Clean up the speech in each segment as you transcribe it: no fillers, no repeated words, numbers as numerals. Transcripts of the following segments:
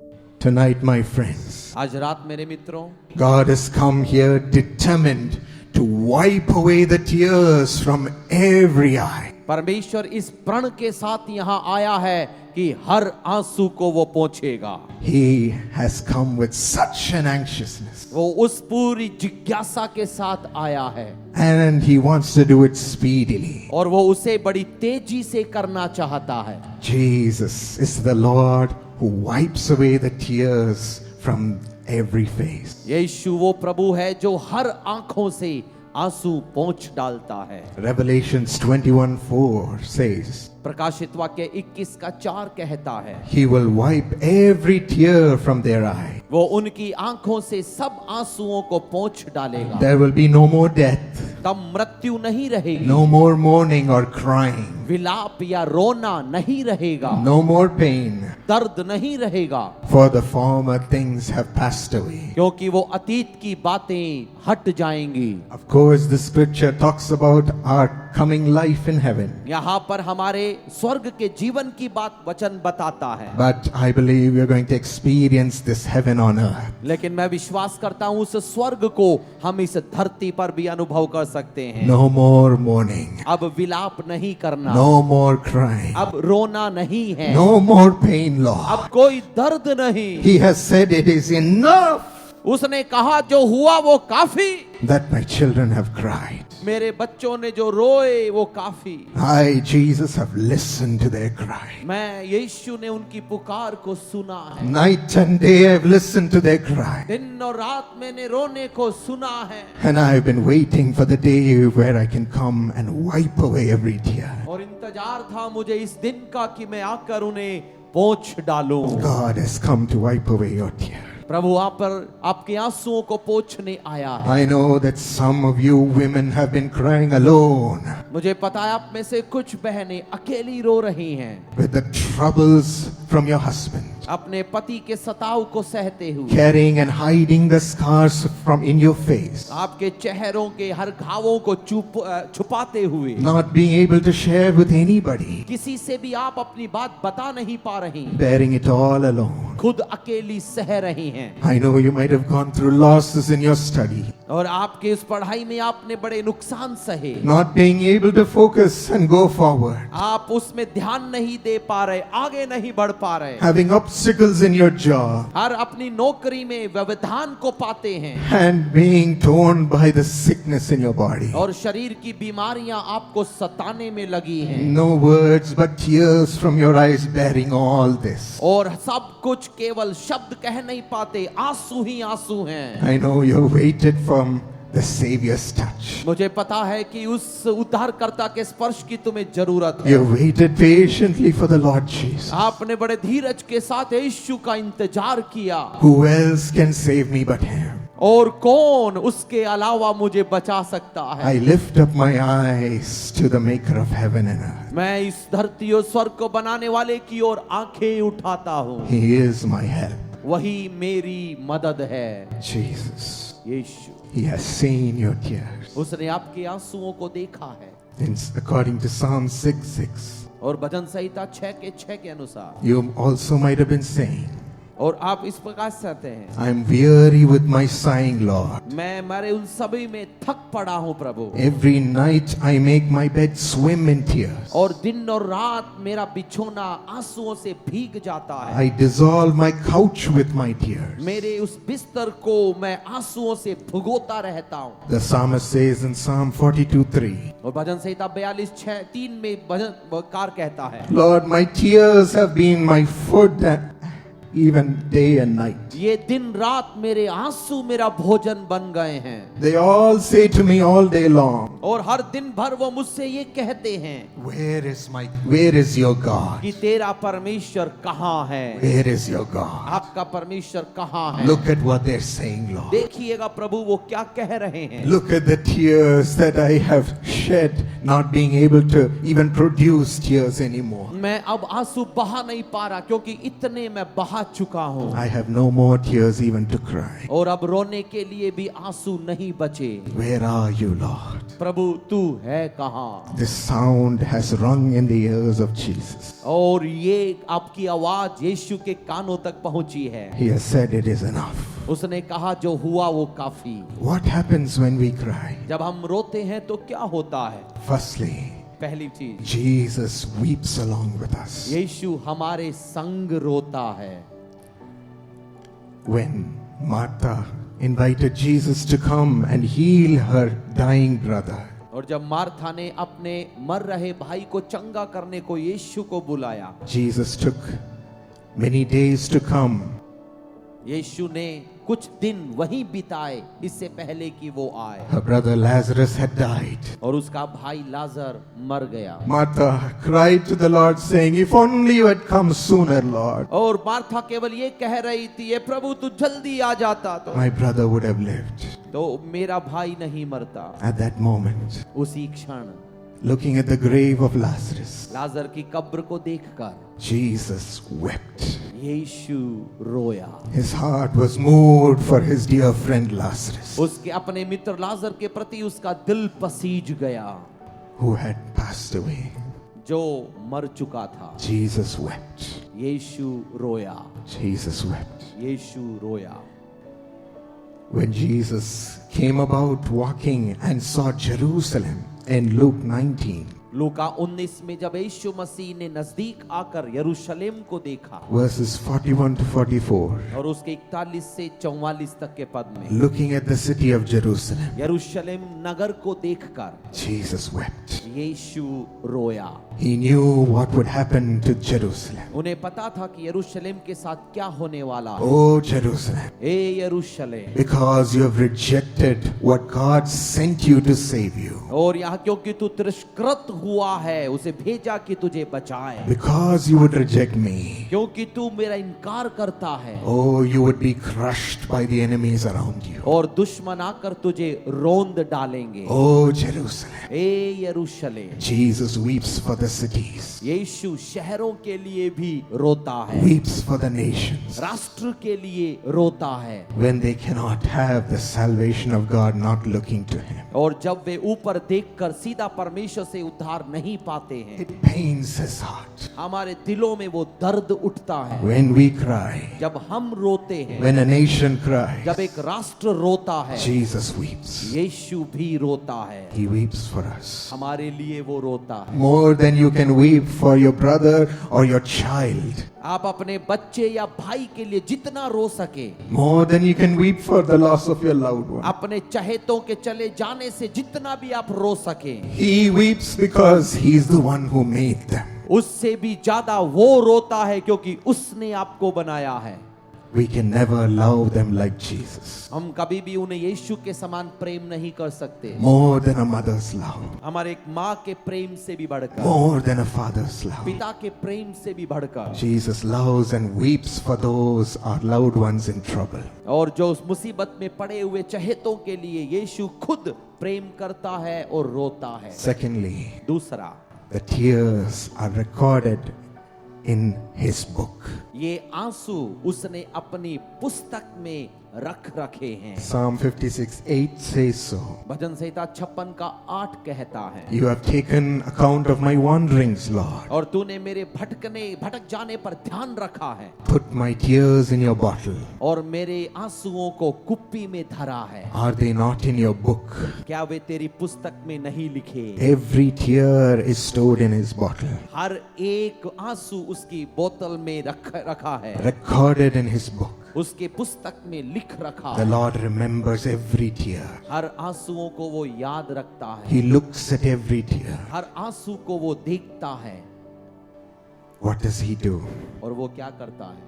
Tonight, my friends, आज रात मेरे मित्रों, God has come here determined to wipe away the tears from every eye. परमेश्वर इस प्रण के साथ यहाँ आया है कि हर आंसू को वो पोंछेगा। He has come with such an anxiousness, वो उस पूरी जिज्ञासा के साथ आया है and He wants to do it speedily. और वो उसे बड़ी तेजी से करना चाहता है। Jesus is the Lord who wipes away the tears from every face. यीशु वो प्रभु है जो हर आंखों से आंसू पोंछ डालता है। Revelations 21:4 says, प्रकाशित वाक्य 21:4 कहता है, He will wipe every tear from their eye. वो उनकी आंखों से सब आंसुओं को पोंछ डालेगा। There will be no more death, तब मृत्यु नहीं रहेगी, no more mourning or crying, विलाप या रोना नहीं रहेगा, no more pain, दर्द नहीं रहेगा, for the former things have passed away. क्योंकि वो अतीत की बातें हट जाएंगी। Of course, the scripture talks about our coming life in heaven, यहाँ पर हमारे स्वर्ग के जीवन की बात वचन बताता है, but I believe we are going to experience this heaven on earth. लेकिन मैं विश्वास करता हूँ उस स्वर्ग को हम इस धरती पर भी अनुभव कर सकते हैं। No more mourning, अब विलाप नहीं करना, no more crying, अब रोना नहीं है, no more pain, Lord. अब कोई दर्द नहीं। He has said it is enough उसने कहा जो हुआ वो काफी, that my children have cried. मेरे बच्चों ने जो रोए वो काफी। I, Jesus, have listened to their cry. मैं यीशु ने उनकी पुकार को सुना है, Night and day I've listened to their cry. दिन और रात मैंने रोने को सुना है, And I've been waiting for the day where I can come and wipe away every tear. और इंतजार था मुझे इस दिन का कि मैं आकर उन्हें पोंछ डालूं। God has come to wipe away your tear. प्रभु आप पर आपके आंसुओं को पोंछने आया है। I know that some of you women have been crying alone मुझे पता है आप में से कुछ बहनें अकेली रो रही हैं, with the troubles from your husband, अपने पति के सताव को सहते हुए, carrying and hiding the scars from in your face, आपके चेहरों के हर घावों को छुपाते हुए, not being able to share with anybody, किसी से भी आप अपनी बात बता नहीं पा रही, bearing it all alone. खुद अकेली सह रही हैं। I know you might have gone through losses in your study, और आपके इस पढ़ाई में आपने बड़े नुकसान सहे, not being able to focus and go forward, आप उसमें ध्यान नहीं दे पा रहे, आगे नहीं बढ़ पा रहे, having obstacles in your job, हर अपनी नौकरी में व्यवधान को पाते हैं, and being torn by the sickness in your body. और शरीर की बीमारियां आपको सताने में लगी हैं, No words but tears from your eyes bearing all this. और सब कुछ केवल शब्द कह नहीं पाते, आंसू ही आंसू हैं। I know you waited from the Savior's touch. मुझे पता है कि उस उद्धारकर्ता के स्पर्श की तुम्हें जरूरत है। You waited patiently for the Lord Jesus. आपने बड़े धीरज के साथ यीशु का इंतजार किया, Who else can save me but Him? और कौन उसके अलावा मुझे बचा सकता है। I lift up my eyes to the Maker of heaven and earth. मैं इस धरती और स्वर्ग को बनाने वाले की ओर आंखें उठाता हूँ, He is my help. वही मेरी मदद है। Jesus. Yeshu, He has seen your tears. उसने आपके आंसुओं को देखा है। According to Psalm 6:6, और भजन संहिता 6:6 के अनुसार, you also might have been saying, और आप इस प्रकार से कहते हैं, I'm weary with my sighing, Lord. मैं मेरे उन सभी में थक पड़ा हूँ प्रभु, Every night I make my bed swim in tears. और दिन और रात मेरा बिछोना आंसुओं से भीग जाता है। I dissolve my couch with my tears. मेरे उस बिस्तर को मैं आंसुओं से भुगोता रहता हूँ। The psalmist says in Psalm 42:3, और भजन संहिता 42:3 में भजनकार कहता है, Lord, my tears have been my food even day and night. ये दिन रात मेरे आंसू मेरा भोजन बन गए हैं। They all say to me all day long, और हर दिन भर वो मुझसे ये कहते हैं where is your God? कि तेरा परमेश्वर कहाँ है, Where is your God? आपका परमेश्वर कहाँ है। Look at what they're saying, Lord. देखिएगा प्रभु वो क्या कह रहे हैं। Look at the tears that I have shed, not being able to even produce tears anymore. मैं अब आंसू बहा नहीं पा रहा, क्योंकि इतने मैं बहा बहा चुका हूँ I have no more tears even to cry. और अब रोने के लिए भी आंसू नहीं बचे। Where are you, Lord? प्रभु तू है कहाँ? This sound has rung in the ears of Jesus. और ये आपकी आवाज यीशु के कानों तक पहुंची है। He has said it is enough. उसने कहा जो हुआ वो काफी। What happens when we cry? जब हम रोते हैं तो क्या होता है? Firstly, पहली चीज, Jesus weeps along with us. यीशु हमारे संग रोता है। When Martha invited Jesus to come and heal her dying brother, और जब मार्था ने अपने मर रहे भाई को चंगा करने को यीशु को बुलाया, Jesus took many days to come. यीशु ने कुछ दिन वहीं बिताए इससे पहले कि वो आए। Her brother Lazarus had died. और उसका भाई लाजर मर गया। Martha cried to the Lord saying, if only you had come sooner, Lord, और मार्था केवल ये कह रही थी, ये प्रभु तू जल्दी आ जाता तो my brother would have lived. तो मेरा भाई नहीं मरता। At that moment, उसी क्षण looking at the grave of Lazarus, लाजर की कब्र को देखकर Jesus wept. यीशु रोया। His heart was moved for his dear friend Lazarus, उसके अपने मित्र लाजर के प्रति उसका दिल पसीज गया, who had passed away. जो मर चुका था। Jesus wept. यीशु रोया। Jesus wept. यीशु रोया। When Jesus came about walking and saw Jerusalem in Luke 19, लूका 19 में जब यीशु मसीह ने नजदीक आकर यरूशलेम को देखा, verses 41 to 44, और उसके 41 से 44 तक के पद में, looking at the city of Jerusalem, यरूशलेम नगर को देखकर Jesus wept. यीशु रोया। He knew what would happen to Jerusalem. उन्हें पता था कि यरूशलेम के साथ क्या होने वाला है। Oh, Jerusalem, ए यरूशलेम, because you have rejected what God sent you to save you, और यहाँ क्योंकि तू तिरस्कृत हुआ है, उसे भेजा कि तुझे बचाए, because you would reject me, क्योंकि तू मेरा इनकार करता है, oh, you would be crushed by the enemies around you. और दुश्मन आकर तुझे रोंद डालेंगे। Oh, Jerusalem, ए यरूशलेम, Jesus weeps for the cities, यीशु शहरों के लिए भी रोता है, weeps for the nations, राष्ट्र के लिए रोता है, when they cannot have the salvation of God not looking to Him. और जब वे ऊपर देखकर सीधा परमेश्वर से उद्धार नहीं पाते हैं, It pains His heart. हमारे दिलों में वो दर्द उठता है। When we cry, जब हम रोते हैं, when a nation cries, जब एक राष्ट्र रोता है, Jesus weeps. यीशु भी रोता है, He weeps for us. हमारे लिए वो रोता है। More than you can weep for your brother or your child. आप अपने बच्चे या भाई के लिए जितना रो सके, More than you can weep for the loss of your loved one. अपने चहेतों के चले जाने से जितना भी आप रो सके, He weeps because He's the one who made them. उससे भी ज्यादा वो रोता है क्योंकि उसने आपको बनाया है। We can never love them like Jesus. हम कभी भी उन्हें यीशु के समान प्रेम नहीं कर सकते, More than a mother's love. हमारे एक माँ के प्रेम से भी बढ़कर, More than a father's love. पिता के प्रेम से भी बढ़कर। Jesus loves and weeps for those our loved ones in trouble. और जो उस मुसीबत में पड़े हुए चहेतों के लिए यीशु खुद प्रेम करता है और रोता है। Secondly, दूसरा, the tears are recorded in His book. ये आंसू उसने अपनी पुस्तक में रख रखे हैं। Psalm 56:8 says so. भजन संहिता 56 का 8 कहता है, You have taken account of my wanderings, Lord. और तूने मेरे भटक जाने पर ध्यान रखा है, Put my tears in your bottle. और मेरे आंसुओं को कुप्पी में धरा है। Are they not in your book? क्या वे तेरी पुस्तक में नहीं लिखे? Every tear is stored in His bottle, हर एक आंसू उसकी बोतल में रखा है, recorded in His book. उसके पुस्तक में लिख रखा The है। Lord remembers every tear. हर आंसुओं को वो याद रखता है, He looks at every tear. हर आंसू को वो देखता है। What does He do? और वो क्या करता है?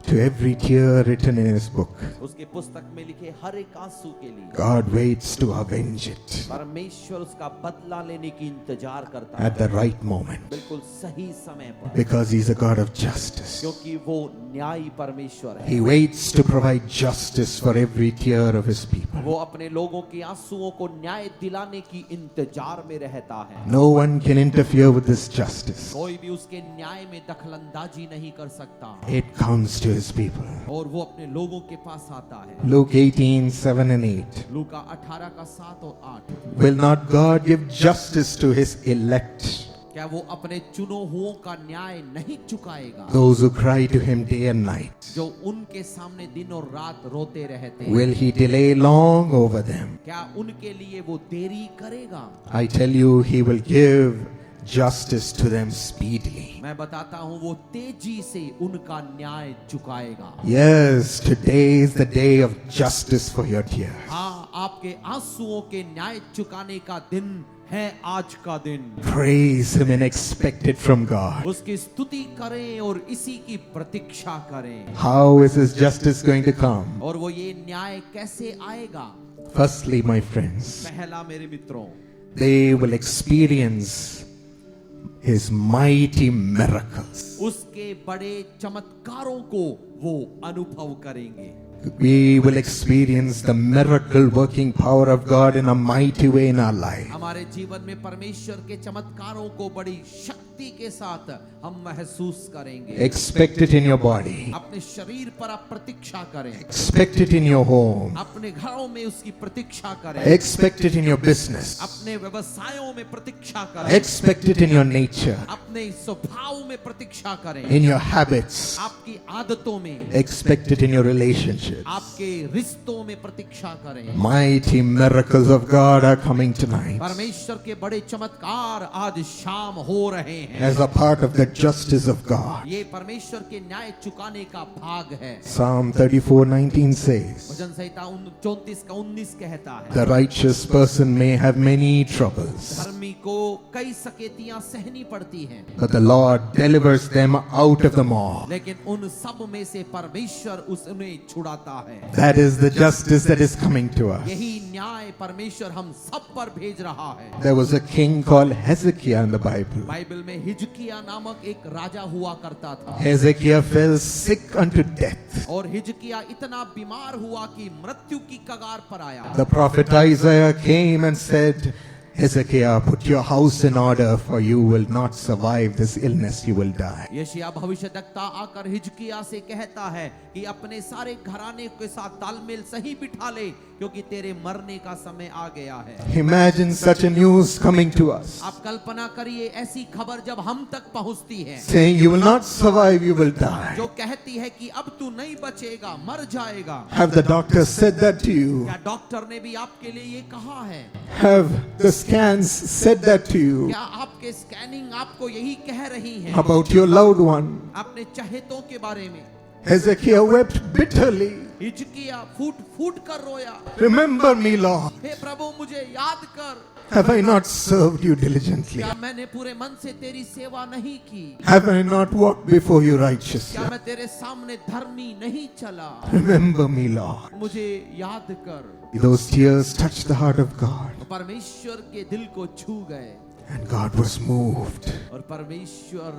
To every tear written in His book, उसके पुस्तक में लिखे हर एक आंसू के लिए God waits to avenge it परमेश्वर उसका बदला लेने की इंतजार करता है, at the right moment, बिल्कुल सही समय पर, because He's a God of justice. क्योंकि वो न्यायी परमेश्वर है। He waits to provide justice for every tear of His people. वो अपने लोगों के आंसुओं को न्याय दिलाने की इंतजार में रहता है। No one can interfere with this justice. कोई भी उसके न्याय में दखलंदाजी नहीं कर सकता। It comes to his people. और वो अपने लोगों के पास आता है। Luke 18:7 and 8. लूका 18 का 7 और 8। Will not God give justice to his elect, क्या वो अपने चुनो हुओं का न्याय नहीं चुकाएगा? those who cry to him day and night? जो उनके सामने दिन और रात रोते रहते हैं। Will he delay long over them? क्या उनके लिए वो देरी करेगा? I tell you, he will give justice to them speedily. मैं बताता हूँ वो तेजी से उनका न्याय चुकाएगा। Yes, today is the day of justice for your tears. हाँ, आपके आंसुओं के न्याय चुकाने का दिन है आज का दिन। Praise him and expect it from God. उसकी स्तुति करें और इसी की प्रतीक्षा करें। How is his justice going to come? और वो ये न्याय कैसे आएगा? Firstly, my friends, पहला मेरे मित्रों, they will experience his mighty miracles. उसके बड़े चमत्कारों को वो अनुभव करेंगे। We will experience the miracle working power of God in a mighty way in our life. हमारे जीवन में परमेश्वर के चमत्कारों को बड़ी शक्ति के साथ हम महसूस करेंगे। Expect it in your body. अपने शरीर पर आप प्रतीक्षा करें। Expect it in your home. अपने घरों में उसकी प्रतीक्षा करें। Expect it in your business. अपने व्यवसायों में प्रतीक्षा करें। Expect it in your nature, अपने स्वभाव में प्रतीक्षा करें। in your habits. आपकी आदतों में, Expect it in your relationships. आपके रिश्तों में प्रतीक्षा करें। Mighty miracles of God are coming tonight परमेश्वर के बड़े चमत्कार आज शाम हो रहे हैं। as a part of the justice of God. ये परमेश्वर के न्याय चुकाने का भाग है। Psalm 34:19 says, भजन संहिता 34 का 19 कहता है, the righteous person may have many troubles, धर्मी को कई सकेतियां सहनी पड़ती हैं, but the Lord delivers them out of them all. लेकिन उन सब में से परमेश्वर उन्हें छुड़ाता है। That is the justice that is coming to us. यही न्याय परमेश्वर हम सब पर भेज रहा है। There was a king called Hezekiah in the Bible. Bible में हिजकिया नामक एक राजा हुआ करता था। Hezekiah fell sick unto death. और हिजकिया इतना बीमार हुआ कि मृत्यु की कगार पर आया। The prophet Isaiah came and said, Hezekiah, put your house in order, for you will not survive this illness, you will die. यशायाह भविष्यद्वक्ता आकर हिजकिया से कहता है कि अपने सारे घराने के साथ तालमेल सही बिठा ले, क्योंकि तेरे मरने का समय आ गया है। Imagine such a news coming to us, आप कल्पना करिए ऐसी खबर जब हम तक पहुंचती है, saying you will not survive, you will die. जो कहती है कि अब तू नहीं बचेगा, मर जाएगा। Have the doctor said that to you? क्या डॉक्टर ने भी आपके लिए ये कहा है? Have the scans said that to you क्या आपके स्कैनिंग आपको यही कह रही है about your loved one? अपने चहेतों के बारे में? Hezekiah wept bitterly. हिजकिया फूट फूट कर रोया, Remember me, Lord. हे प्रभु मुझे याद कर। Have I not served you diligently? क्या मैंने पूरे मन से तेरी सेवा नहीं की? Have I not walked before you righteously? क्या मैं तेरे सामने धर्मी नहीं चला? Remember me, Lord. मुझे याद कर। Those tears touched the heart of God, परमेश्वर के दिल को छू गए and God was moved. और परमेश्वर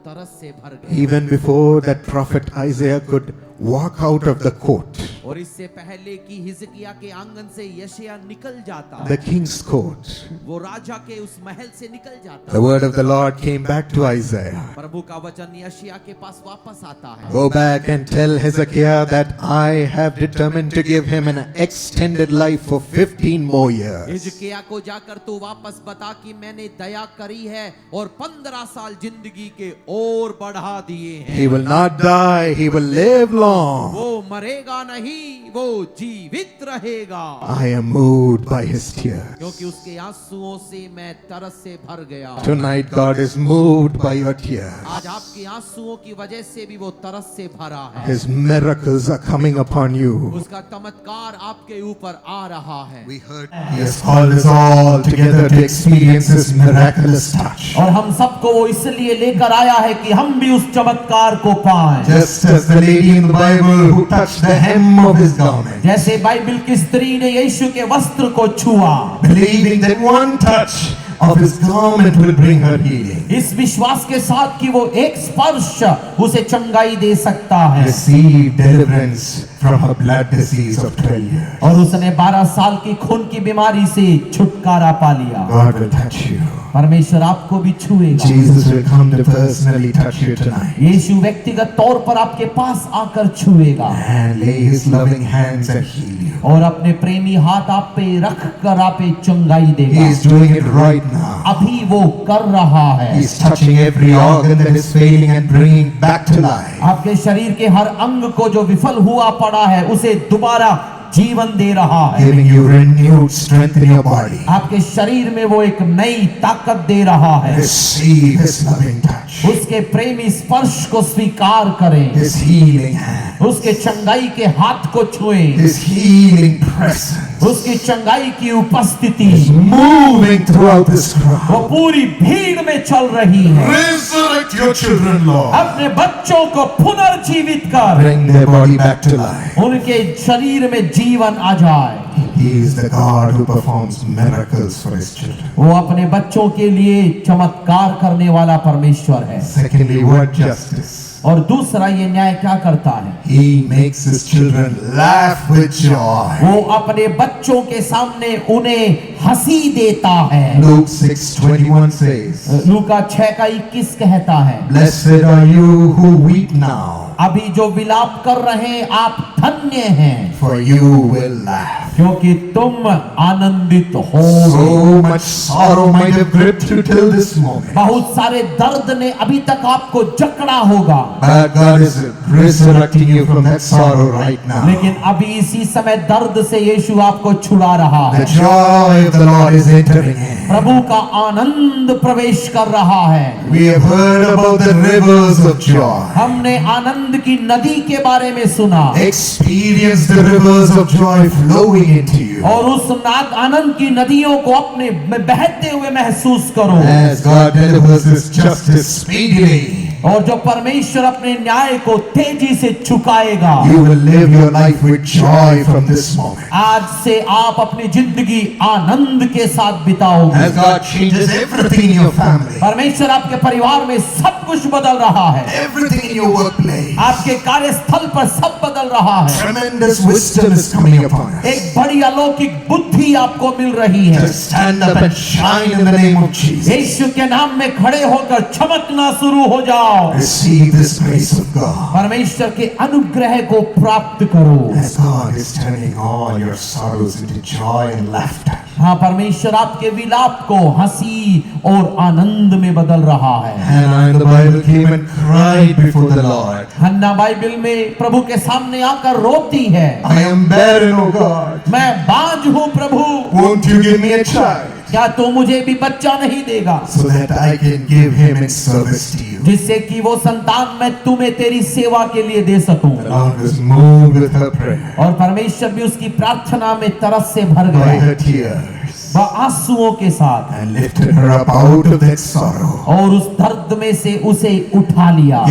तरस से भर गए। Even before that prophet Isaiah could walk out of the court, और इससे पहले कि हिजकिया के आंगन से यशायाह निकल जाता, the king's court, वो राजा के उस महल से निकल जाता, the word of the Lord came back to Isaiah. प्रभु का वचन यशायाह के पास वापस आता है। Go back and tell Hezekiah that I have determined to give him an extended life for 15 more years. Hezekiah को जाकर तू वापस बता कि मैंने दया करी है और 15 साल जिंदगी के और बढ़ा दिए हैं। He will not die, he will live long. वो मरेगा नहीं, वो जीवित रहेगा। I am moved by his tears. क्योंकि उसके आंसुओं से मैं तरस से भर गया। Tonight God is moved by your tears. आज आपके आंसुओं की वजह से भी वो तरस से भरा है। His miracles are coming upon you. उसका चमत्कार आपके ऊपर आ रहा है। We heard he has called us all together to experience his miraculous touch. और हम सबको वो इसलिए लेकर आया है कि हम भी उस चमत्कार को पाएं। Just as the lady in the Bible who touched the hem of his garment, जैसे बाइबल की स्त्री ने यीशु के वस्त्र को छुआ, believing that one touch of his garment will bring her healing. इस विश्वास के साथ कि वो एक स्पर्श उसे चंगाई दे सकता है। Receive deliverance from a blood disease of 12 years. और उसने 12 साल की खून की बीमारी से छुटकारा पा लिया। God will touch you. परमेश्वर आपको भी छुएगा। Jesus will come to personally touch you tonight यीशु व्यक्तिगत तौर पर आपके पास आकर छुएगा and lay his loving hands and heal you. और अपने प्रेमी हाथ आप पे रख कर आप पे चंगाई He देगा। is doing it right now. अभी वो कर रहा है। He is touching every organ that is failing and bringing back to life. आपके शरीर के हर अंग को जो विफल हुआ पड़ा है उसे दोबारा जीवन दे रहा है। Giving you renewed strength in your body. आपके शरीर में वो एक नई ताकत दे रहा है। Receive his loving touch. उसके प्रेमी स्पर्श को स्वीकार करें। His healing hand. उसके चंगाई के हाथ को छुएं। His healing presence. उसकी चंगाई की उपस्थिति Is moving throughout this crowd. वो पूरी भीड़ में चल रही है। Resurrect your children, Lord. अपने बच्चों को पुनर्जीवित कर Bring their body back to life. उनके शरीर में जीवन आ जाए। He is the God who performs miracles for his children. वो अपने बच्चों के लिए चमत्कार करने वाला परमेश्वर है। Secondly, what justice? और दूसरा ये न्याय क्या करता है? He makes his children laugh with joy. वो अपने बच्चों के सामने उन्हें हंसी देता है। Luke 6:21 says, लूका 6:21 कहता है, Blessed are you who weep now, अभी जो विलाप कर रहे हैं आप धन्य हैं, for you will laugh. क्योंकि तुम आनंदित हो। So much sorrow might have gripped you till this moment, बहुत सारे दर्द ने अभी तक आपको जकड़ा होगा, but God is resurrecting you from that sorrow right now. लेकिन अभी इसी समय दर्द से यीशु आपको छुड़ा रहा है। The joy of the Lord is entering in. प्रभु का आनंद प्रवेश कर रहा है। We have heard about the rivers of joy. हमने आनंद की नदी के बारे में सुना Experience the rivers of joy flowing into you. और उस आनंद की नदियों को अपने में बहते हुए महसूस करो। As God delivers his justice speedily, और जो परमेश्वर अपने न्याय को तेजी से चुकाएगा, you will live your life with joy from this moment. आज से आप अपनी जिंदगी आनंद के साथ बिताओगे। As God changes everything in your family, परमेश्वर आपके परिवार में सब कुछ बदल रहा है। everything in your workplace, आपके कार्यस्थल पर सब बदल रहा है। tremendous wisdom is coming upon us. एक बड़ी अलौकिक बुद्धि आपको मिल रही है। To stand up and shine in the name of Jesus. यीशु के नाम में खड़े होकर चमकना शुरू हो जाओ। Receive this grace of God. परमेश्वर के अनुग्रह को प्राप्त करो। As God is turning all your sorrows into joy and laughter. हाँ, परमेश्वर आपके विलाप को हंसी और आनंद में बदल रहा है। Hannah in the Bible came and cried before the Lord. Hannah Bible में प्रभु के सामने आकर रोती है, I am barren, O God. मैं बांझ हूँ प्रभु, Won't you give me a child क्या तू मुझे भी बच्चा नहीं देगा, so that I can give him in service to you? जिससे कि वो संतान मैं तुम्हें तेरी सेवा के लिए दे सकूं। The Lord was moved with her prayer, और परमेश्वर भी उसकी प्रार्थना में तरस से भर by गया, her tears, वह आंसुओं के साथ, and lifted her up out of that sorrow. और उस दर्द में से उसे उठा लिया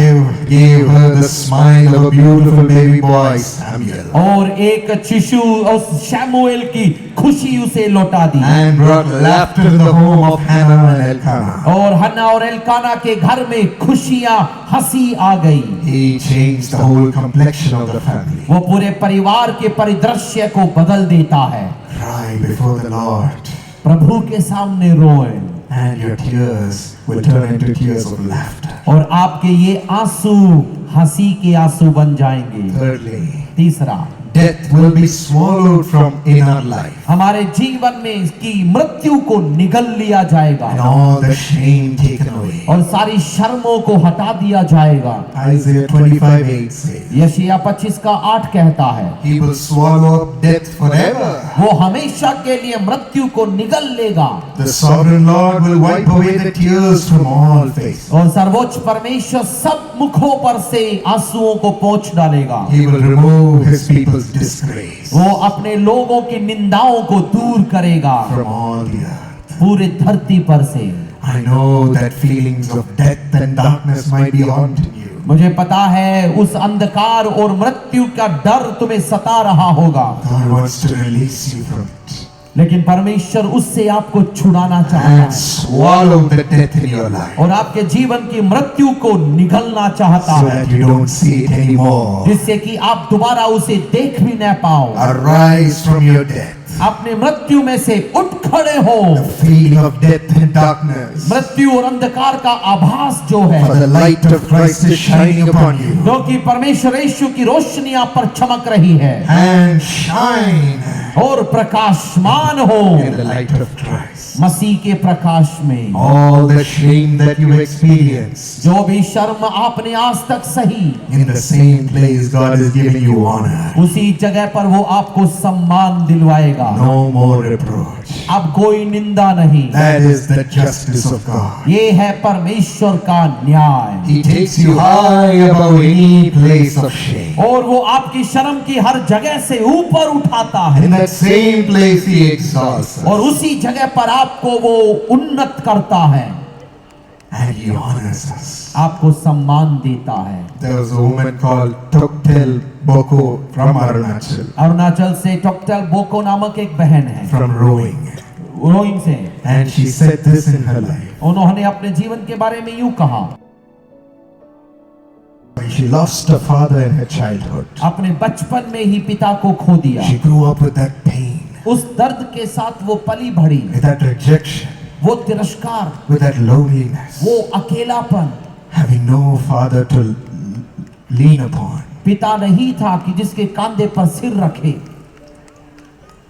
Gave her the smile of a beautiful baby boy, Samuel, और एक शिशु उस शमूएल की खुशी उसे लौटा दी। and brought laughter to the home of Hannah and Elkanah. और हन्ना और एल्काना के घर में खुशियां हंसी आ गई। He changed the whole complexion of the family. वो पूरे परिवार के परिदृश्य को बदल देता है। Cry before the Lord, प्रभु के सामने रोए and your tears will turn into tears of laughter. और आपके ये आंसू हंसी के आंसू बन जाएंगे। Thirdly, तीसरा, death will be swallowed from in our life, हमारे जीवन में इसकी मृत्यु को निगल लिया जाएगा and all the shame taken away. और सारी शर्मों को हटा दिया जाएगा। Isaiah 25:8 says, यशायाह 25:8 कहता है, He will swallow up death forever. वो हमेशा के लिए मृत्यु को निगल लेगा। The sovereign Lord will wipe away the tears from all faces. और सर्वोच्च परमेश्वर सब मुखों पर से आंसुओं को पोंछ डालेगा। He will remove his people's disgrace वो अपने लोगों की निंदाओं को दूर करेगा from all the earth. पूरी धरती पर से। I know that feelings of death and darkness might be haunting you. मुझे पता है उस अंधकार और मृत्यु का डर तुम्हें सता रहा होगा, God wants to release you from it. लेकिन परमेश्वर उससे आपको छुड़ाना चाहता and है swallow the death in your life और आपके जीवन की मृत्यु को निगलना चाहता so है, that you don't see it anymore. जिससे कि आप दोबारा उसे देख भी न पाओ। Arise from your death. अपने मृत्यु में से उठ खड़े हो। The feeling of death and darkness. मृत्यु और अंधकार का आभास जो है, For the light of Christ is shining upon you. क्योंकि परमेश्वर यीशु की रोशनी आप पर चमक रही है And shine और प्रकाशमान हो in the light of Christ. मसीह के प्रकाश में। All the shame that you experienced, जो भी शर्म आपने आज तक सही, in the same place God is giving you honor. उसी जगह पर वो आपको सम्मान दिलवाएगा। No more reproach. अब कोई निंदा नहीं। That is the justice of God. ये है परमेश्वर का न्याय। He takes you high above any place of shame. और वो आपकी शर्म की हर जगह से ऊपर उठाता है In that same place He exalts और us. उसी जगह पर आपको वो उन्नत करता है, And He honors us. आपको सम्मान देता है। There was a woman called Toktel Boko from Arunachal, Arunachal से टोक्टल बोको नामक एक बहन है, from rowing. रोइंग से। And she said this in her life. उन्होंने अपने जीवन के बारे में यूं कहा, She lost her father in her childhood. अपने बचपन में ही पिता को खो दिया। She grew up with that pain, उस दर्द के साथ वो पली बढ़ी, with that rejection, वो तिरस्कार, with that loneliness, वो अकेलापन। having no father to lean upon. पिता नहीं था कि जिसके कंधे पर सिर रखे।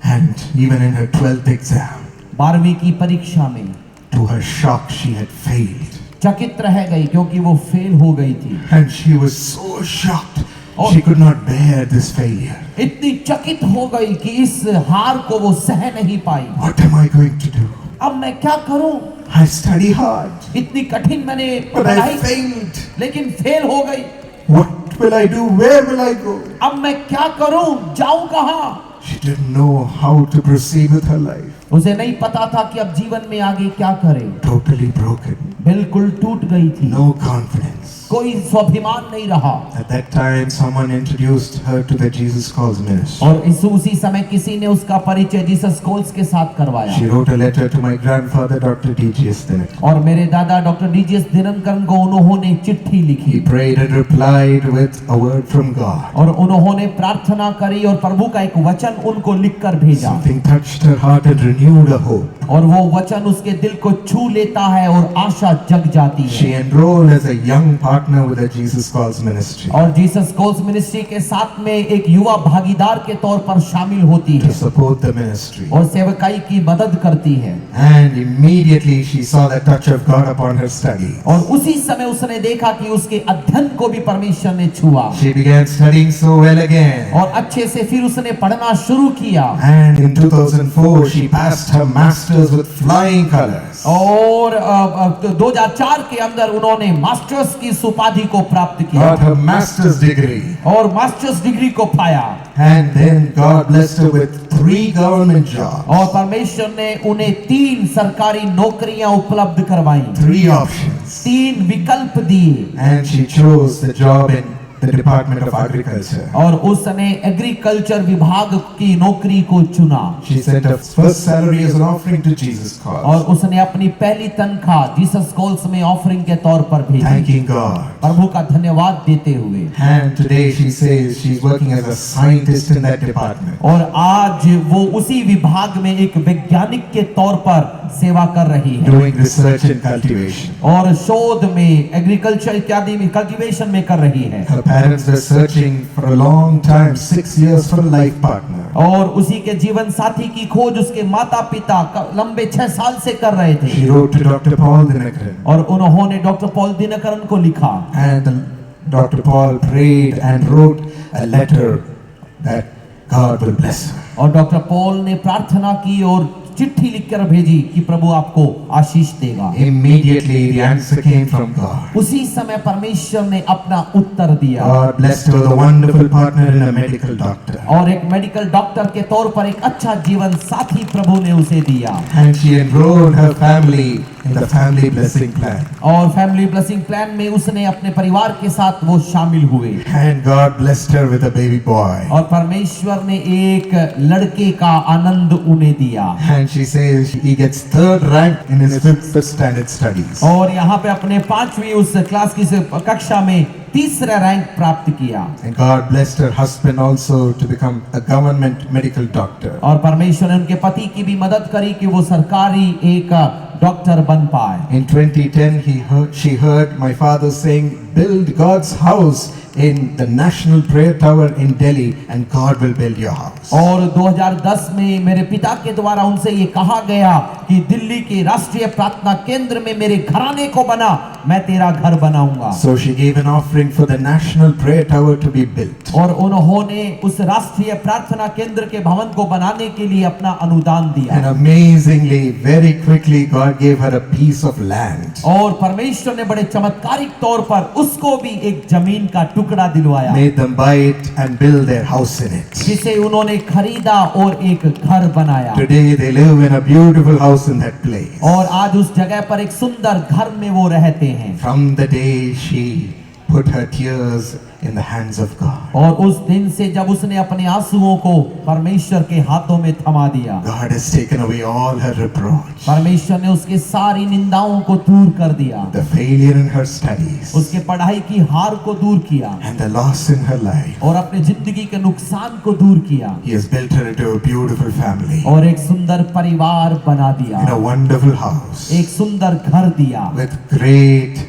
And even in her 12th exam, 12वीं की परीक्षा में to her shock, she had failed. चकित रह गई क्योंकि वो फेल हो गई थी। And she was so shocked. She could not bear this failure. इतनी चकित हो गई कि इस हार को वो सह नहीं पाई। What am I going to do? अब मैं क्या करूं? I study hard, इतनी कठिन मैंने but I पढ़ाई, failed. लेकिन फेल हो गई। What will I do? Where will I go? अब मैं क्या करूं? जाऊं कहां? She didn't know how to proceed with her life. उसे नहीं पता था कि अब जीवन में आगे क्या करे। Totally broken. बिल्कुल टूट गई थी, No confidence. कोई स्वाभिमान नहीं रहा। At that time, someone introduced her to the Jesus Calls ministry. और उसी समय किसी ने उसका परिचय जीसस कॉल्स के साथ करवाया। She wrote a letter to my grandfather, Dr. D.G.S. Dinakar. और मेरे दादा डॉक्टर डीजीएस दिनकरन को उन्होंने चिट्ठी लिखी He prayed and replied with a word from God. और उन्होंने प्रार्थना करी और प्रभु का एक वचन उनको लिखकर भेजा। Something touched her heart and renewed her hope. और वो वचन उसके दिल को छू लेता है और आशा जग जाती है। She enrolled as a young partner with the Jesus Calls ministry और जीसस कॉल्स मिनिस्ट्री के साथ में एक युवा भागीदार के तौर पर शामिल होती to है support the ministry. और सेवकाई की मदद करती है। And immediately she saw the touch of God upon her study. और उसी समय उसने देखा कि उसके अध्ययन को भी परमेश्वर ने छुआ She began studying so well again. और अच्छे से फिर उसने पढ़ना शुरू किया। And in 2004, she passed her masters with flying colors. और 2004 के अंदर उन्होंने मास्टर्स की उपाधि को प्राप्त किया Got her master's degree. और मास्टर्स डिग्री को पाया। And then God blessed her with 3 government jobs. और परमेश्वर ने उन्हें 3 सरकारी नौकरियां उपलब्ध करवाई, 3 options. 3 विकल्प दिए। And she chose the job in the Department of Agriculture. और उसने एग्रीकल्चर विभाग की नौकरी को चुना। She sent her first salary as an offering to Jesus Calls. और उसने अपनी पहली तनख्वाह जीसस कॉल्स में ऑफरिंग के तौर पर भेजी, Thanking God. प्रभु का धन्यवाद देते हुए। And today she says she's working as a scientist in that department. और आज वो उसी विभाग में एक वैज्ञानिक के तौर पर सेवा कर रही है Doing research and cultivation. और शोध में एग्रीकल्चर इत्यादि में कल्टीवेशन में कर रही है। Her parents were searching for a long time, 6 years, for a life partner. और उसी के जीवन साथी की खोज उसके माता पिता लंबे 6 साल से कर रहे थे। She wrote to Dr. Paul Dinakaran. और उन्होंने डॉक्टर पॉल दिनकरन को लिखा And Dr. Paul prayed and wrote a letter that God will bless her. और डॉक्टर पॉल ने प्रार्थना की और चिट्ठी लिखकर भेजी कि प्रभु आपको आशीष देगा। Immediately the answer came from God. उसी समय परमेश्वर ने अपना उत्तर दिया God blessed her with a wonderful partner in a medical doctor. और एक मेडिकल डॉक्टर के तौर पर एक अच्छा जीवन साथी प्रभु ने उसे दिया। And she enrolled her family in the family blessing plan. और फैमिली ब्लेसिंग प्लान में उसने अपने परिवार के साथ वो शामिल हुए And God blessed her with a baby boy. और परमेश्वर ने एक लड़के का आनंद उन्हें दिया And she says he gets third rank in his fifth standard studies. और यहाँ पे अपने 5वीं उस क्लास की कक्षा में तीसरा रैंक प्राप्त किया And God blessed her husband also to become a government medical doctor. और परमेश्वर ने उनके पति की भी मदद करी कि वो सरकारी एक डॉक्टर बन पाए In 2010, she heard my father saying, build God's house in the National Prayer Tower in Delhi and God will build your house. और 2010 में मेरे पिता के द्वारा उनसे ये कहा गया कि दिल्ली के राष्ट्रीय प्रार्थना केंद्र में मेरे घराने को बना, मैं तेरा घर बनाऊंगा। So she gave an offering for the National Prayer Tower to be built. और उन्होंने उस राष्ट्रीय प्रार्थना केंद्र के भवन को बनाने के लिए अपना अनुदान दिया And amazingly, very quickly, God gave her a piece of land. और परमेश्वर ने बड़े चमत्कारिक तौर पर उसको भी एक जमीन का टुकड़ा दिलवाया Made them buy it and build their house in it. जिसे उन्होंने खरीदा और एक घर बनाया Today they live in a beautiful house in that place. और आज उस जगह पर एक सुंदर घर में वो रहते हैं From the day she put her tears in the hands of God, और उस दिन से जब उसने अपने आंसुओं को परमेश्वर के हाथों में थमा दिया God has taken away all her reproach. परमेश्वर ने उसके सारी निंदाओं को दूर कर दिया The failure in her studies उसके पढ़ाई की हार को दूर किया and the loss in her life. और अपने जिंदगी के नुकसान को दूर किया He has built her into a beautiful family, और एक सुंदर परिवार बना in a दिया wonderful house, एक सुंदर घर दिया with great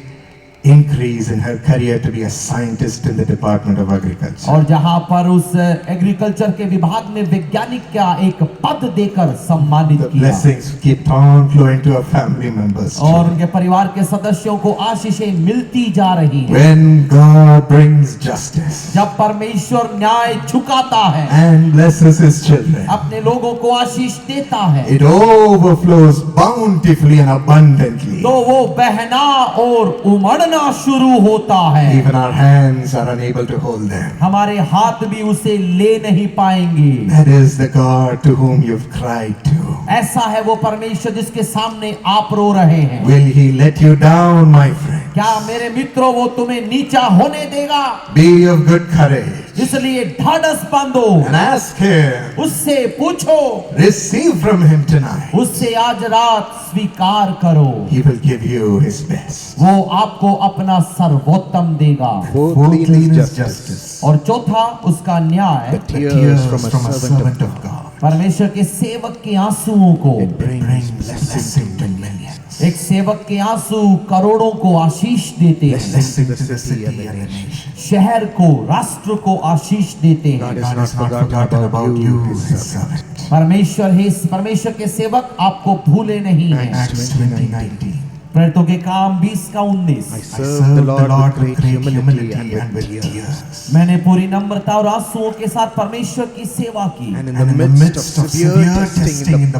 increase in her career to be a scientist in the Department of Agriculture. और जहां पर उस एग्रीकल्चर के विभाग में वैज्ञानिक का एक पद देकर सम्मानित The किया blessings keep on flowing to her family members. और उनके परिवार के सदस्यों को आशीषें मिलती जा रही हैं When God brings justice जब परमेश्वर न्याय झुकाता है and blesses his children, अपने लोगों को आशीष देता है it overflows bountifully and abundantly. तो वो बहना और उमड़ना शुरू होता है Even our hands are unable to hold them. हमारे हाथ भी उसे ले नहीं पाएंगे That is the God to whom you've cried to. ऐसा है वो परमेश्वर जिसके सामने आप रो रहे हैं Will he let you down, my friend? क्या मेरे मित्रों वो तुम्हें नीचा होने देगा Be of good courage इसलिए ढाढ़स बांधो and ask him. उससे पूछो Receive from him tonight. उससे आज रात स्वीकार करो He will give you his best. वो आपको अपना सर्वोत्तम देगा Fourthly is justice. और चौथा उसका न्याय The tears from a servant of God. परमेश्वर के सेवक के आंसुओं को Brings blessing to millions. एक सेवक के आंसू करोड़ों को आशीष देते हैं Blessing to the city and the nation. शहर को राष्ट्र को आशीष देते हैं God has not forgotten about you, his servant. परमेश्वर के सेवक आपको भूले नहीं हैं Acts 20:19. प्रेरितों के काम 20:19 I serve the Lord with great humility and with tears. मैंने पूरी नम्रता और आंसुओं के साथ परमेश्वर की सेवा की And in the midst of severe testing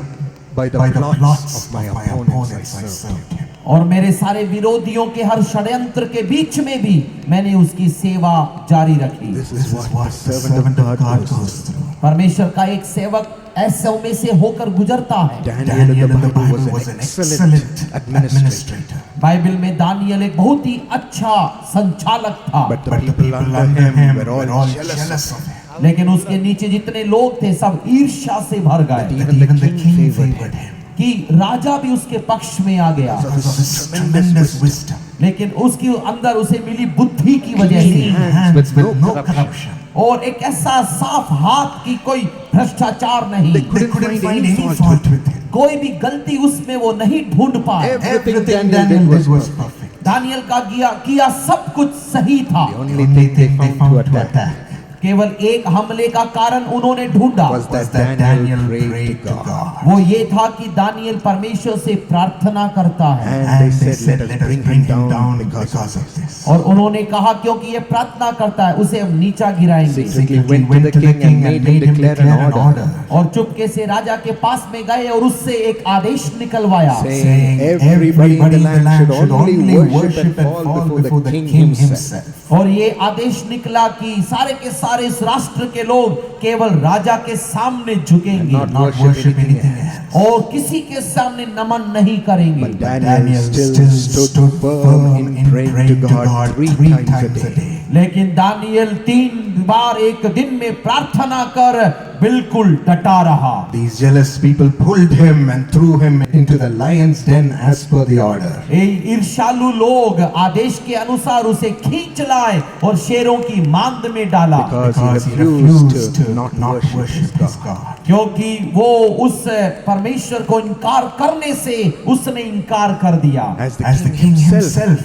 by the plots of my opponents, I served him. और मेरे सारे विरोधियों के हर षड्यंत्र के बीच में भी मैंने उसकी सेवा जारी रखी This is what the servant of God goes through. परमेश्वर का एक सेवक ऐसे में से होकर गुजरता है Daniel in the Bible was an excellent administrator. Bible में दानियल एक बहुत ही अच्छा संचालक था But the people under him were all jealous of him. लेकिन उसके नीचे जितने लोग थे सब ईर्ष्या से भर गए Even the king favored him. कि राजा भी उसके पक्ष में आ गया Because of his tremendous wisdom. लेकिन उसके अंदर उसे मिली बुद्धि की वजह Clean से hands with no corruption. और एक ऐसा साफ हाथ की कोई भ्रष्टाचार नहीं They couldn't find any fault with him. कोई भी गलती उसमें वो नहीं ढूंढ पाए Everything Daniel did was perfect. Daniel का किया सब कुछ सही था The only thing they found to attack केवल एक हमले का कारण उन्होंने ढूंढा was that Daniel prayed to God. वो ये था कि दानियल परमेश्वर से प्रार्थना करता है And they said, let us bring him down because of this. और उन्होंने कहा क्योंकि ये प्रार्थना करता है उसे हम नीचा गिराएंगे Secretly went to the king and made him declare an order, और चुपके से राजा के पास में गए और उससे एक आदेश निकलवाया saying everybody in the land should only worship and fall before the king himself. और ये आदेश निकला कि सारे के सारे इस राष्ट्र के लोग केवल राजा के सामने झुकेंगे Not not worship worship anything anything else. else. और किसी के सामने नमन नहीं करेंगे। But Daniel still stood firm in praying to God three times a day. लेकिन दानियल 3 बार एक दिन में प्रार्थना कर बिल्कुल डटा रहा। These jealous people pulled him and threw him into the lion's den as per the order. ये ईर्ष्यालु लोग आदेश के अनुसार उसे खींच लाए और शेरों की मांद में डाला, Because he refused to not worship his God. क्योंकि वो उस परमेश्वर को इनकार करने से उसने इनकार कर दिया। As As the king himself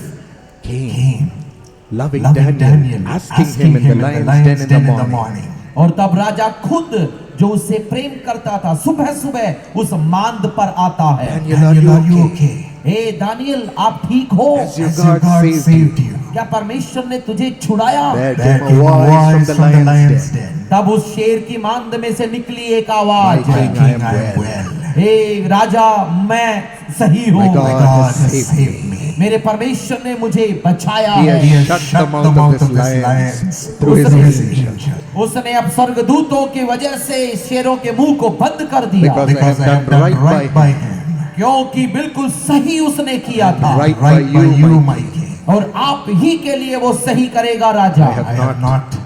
came, loving loving Daniel, asking him in the lion's den in the morning. और तब राजा खुद जो उससे प्रेम करता था सुबह सुबह उस मांद पर आता है। Daniel, are you okay? हे दानियल, आप ठीक हो? Has your Has your God God saved saved you? you? क्या परमेश्वर ने तुझे छुड़ाया? There There came came a a voice voice from the lion's den. den. तब उस शेर की मांद में से निकली एक आवाज, My My king, king, I I am am well. well. हे राजा, मैं सही हूँ। My My God God has has saved saved me. me. मेरे परमेश्वर ने मुझे बचाया He है। He has has shut the mouth of this lion through his angel. उसने अब स्वर्गदूतों की वजह से शेरों के मुंह को बंद कर दिया, Because Because I have done right by him. क्योंकि बिल्कुल सही उसने किया था। Right Right by by you, you, my my king. और आप ही के लिए वो सही करेगा राजा। I have I have not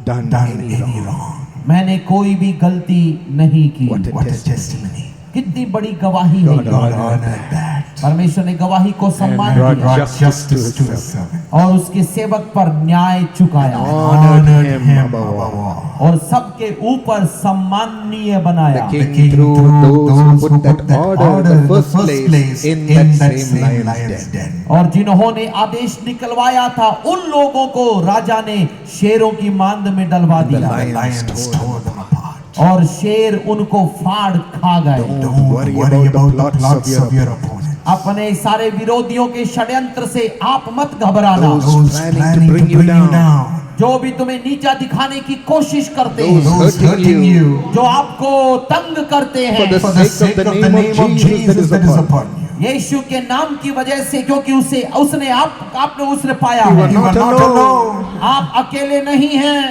done done any any wrong. wrong. मैंने कोई भी गलती नहीं की। What a What a testimony. कितनी बड़ी गवाही है God ये। God honored honored that. परमेश्वर ने गवाही को सम्मान brought दिया Brought justice to justice his to his servant. servant. और उसके सेवक पर न्याय चुकाया Honored him above all. और सबके ऊपर सम्माननीय बनाया। The king king threw threw those who put that order in the first place in that same lion's den. और जिन्होंने आदेश निकलवाया था उन लोगों को राजा ने शेरों की मांद में डलवा The दिया The lions lions tore tore them apart. और शेर उनको फाड़ खा गए। Don't worry about the plots of your opponents. अपने सारे विरोधियों के षड्यंत्र से आप मत घबराना। Those Those planning to bring you down. जो भी तुम्हें नीचा दिखाने की कोशिश करते Those हैं, Those hurting you जो आपको तंग करते For हैं, the for the sake sake of of the name of Jesus that is upon you. यीशु के नाम की वजह से, क्योंकि उसने पाया You are है। You are not not alone. alone. आप अकेले नहीं हैं।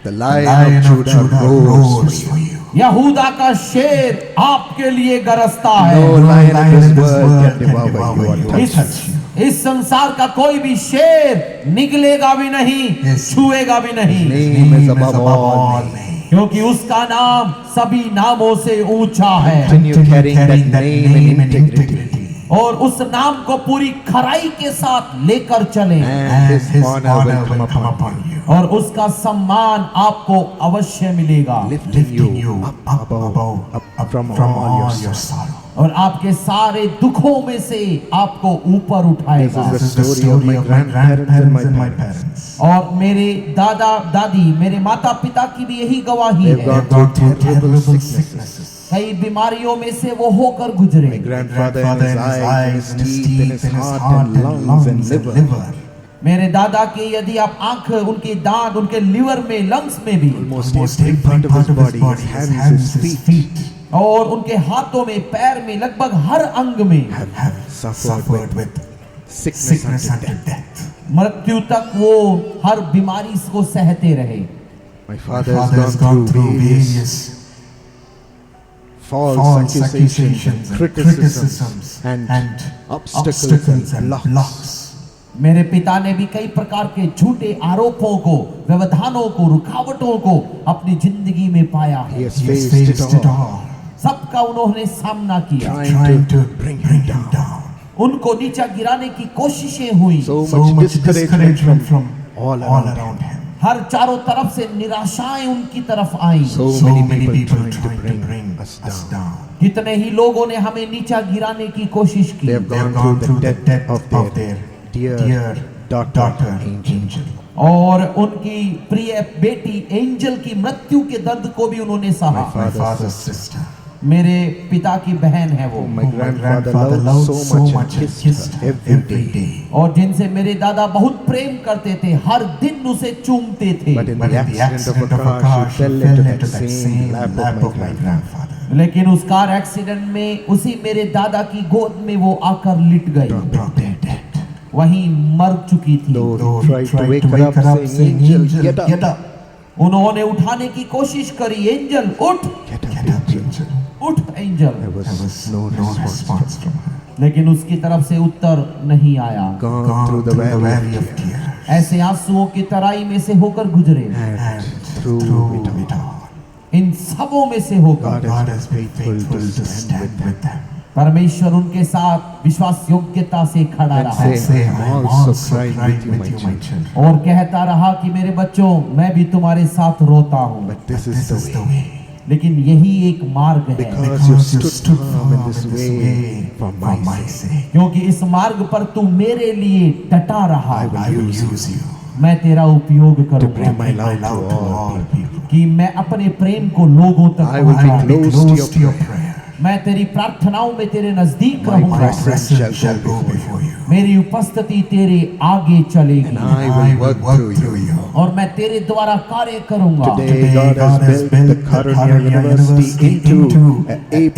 The The lion of Judah rose for you. यहूदा का शेर आपके लिए गरजता है। No No lion in lion this in this world world can can devour devour you or you or touch touch you. you. इस संसार का कोई भी शेर निगलेगा भी नहीं, Yes. छुएगा भी नहीं, His name is above all names. names. क्योंकि उसका नाम सभी नामों से ऊंचा है। Continue carrying that name in integrity. और उस नाम को पूरी खराई के साथ लेकर चलें And And his honor will come upon you. you. और उसका सम्मान आपको अवश्य मिलेगा Lifting you up from all your sorrow. और आपके सारे दुखों में से आपको ऊपर उठाएगा। This is This is the story of my grandparents and my parents. और मेरे दादा दादी, मेरे माता पिता की भी यही गवाही They've है। gone They've gone through terrible terrible sicknesses. sicknesses. कई बीमारियों में से वो होकर गुजरे। My grandfather in Grandfather his in his eyes, in his teeth, in his in his heart heart and lungs and liver. मेरे दादा की यदि आप आंख, उनके दांत, उनके लिवर में, लंग्स में भी, Almost Almost every part of his body, his his hands, his feet, और उनके हाथों में, पैर में, लगभग हर अंग में have suffered suffered with sickness sickness unto unto death. death. मृत्यु तक वो हर बीमारी को सहते रहे। My My father has father has gone through various false false accusations accusations and criticisms and and obstacles obstacles and and blocks. मेरे पिता ने भी कई प्रकार के झूठे आरोपों को, व्यवधानों को, रुकावटों को अपनी जिंदगी में पाया है। He has He has faced it faced it all, all, सबका उन्होंने सामना किया। trying to bring him down. उनको नीचा गिराने की कोशिशें हुई। so So much much discouragement discouragement from from all all around around him. हर चारों तरफ से निराशाएं उनकी तरफ आई। So So many many people people trying to trying to bring bring us us down. down. कितने ही लोगों ने हमें नीचा गिराने की कोशिश की। They have They have gone gone through the through the death death of of their their dear daughter, Angel. Angel. और उनकी प्रिय बेटी एंजल की मृत्यु के दर्द को भी उन्होंने सहा। My father's sister. मेरे पिता की बहन है वो, My whom grandfather loved so much and kissed her every day. और जिनसे मेरे दादा बहुत प्रेम करते थे, हर दिन उसे चूमते थे। But in But the in the accident of a car, she fell into that same lap of my grandfather. लेकिन उस कार एक्सीडेंट में उसी मेरे दादा की गोद में वो आकर लिट गई। Dropped dead. वहीं मर चुकी थी। Though he tried to wake her up, saying, "Angel, get up." उन्होंने उठाने की कोशिश करी, एंजल उठ, Get up, angel. उठ angel, There was no response from her. लेकिन उसकी तरफ से उत्तर नहीं आया। Gone through the valley of tears. ऐसे आंसुओं की तराई में से होकर गुजरे, And through it all, इन सबों में से होकर God has been faithful to stand with them. परमेश्वर उनके साथ विश्वास योग्यता से खड़ा And रहा say, "I'm also crying with you, my children." और कहता रहा कि मेरे बच्चों, मैं भी तुम्हारे साथ रोता हूँ। But this is the way. लेकिन यही एक मार्ग है, Because you stood firm in this way for my sake. क्योंकि इस मार्ग पर तू मेरे लिए डटा रहा। I will use you मैं तेरा उपयोग to bring करूंगा my love to all people. कि मैं अपने प्रेम को लोगों तक I will पहुंचाऊं। be close to your prayer. मैं तेरी प्रार्थनाओं में तेरे नजदीक My रहूंगा। presence shall go before you. मेरी उपस्थिति तेरे आगे चलेगी And I will work through you. और मैं तेरे द्वारा कार्य करूंगा। Today God has built the Karunya University into an A++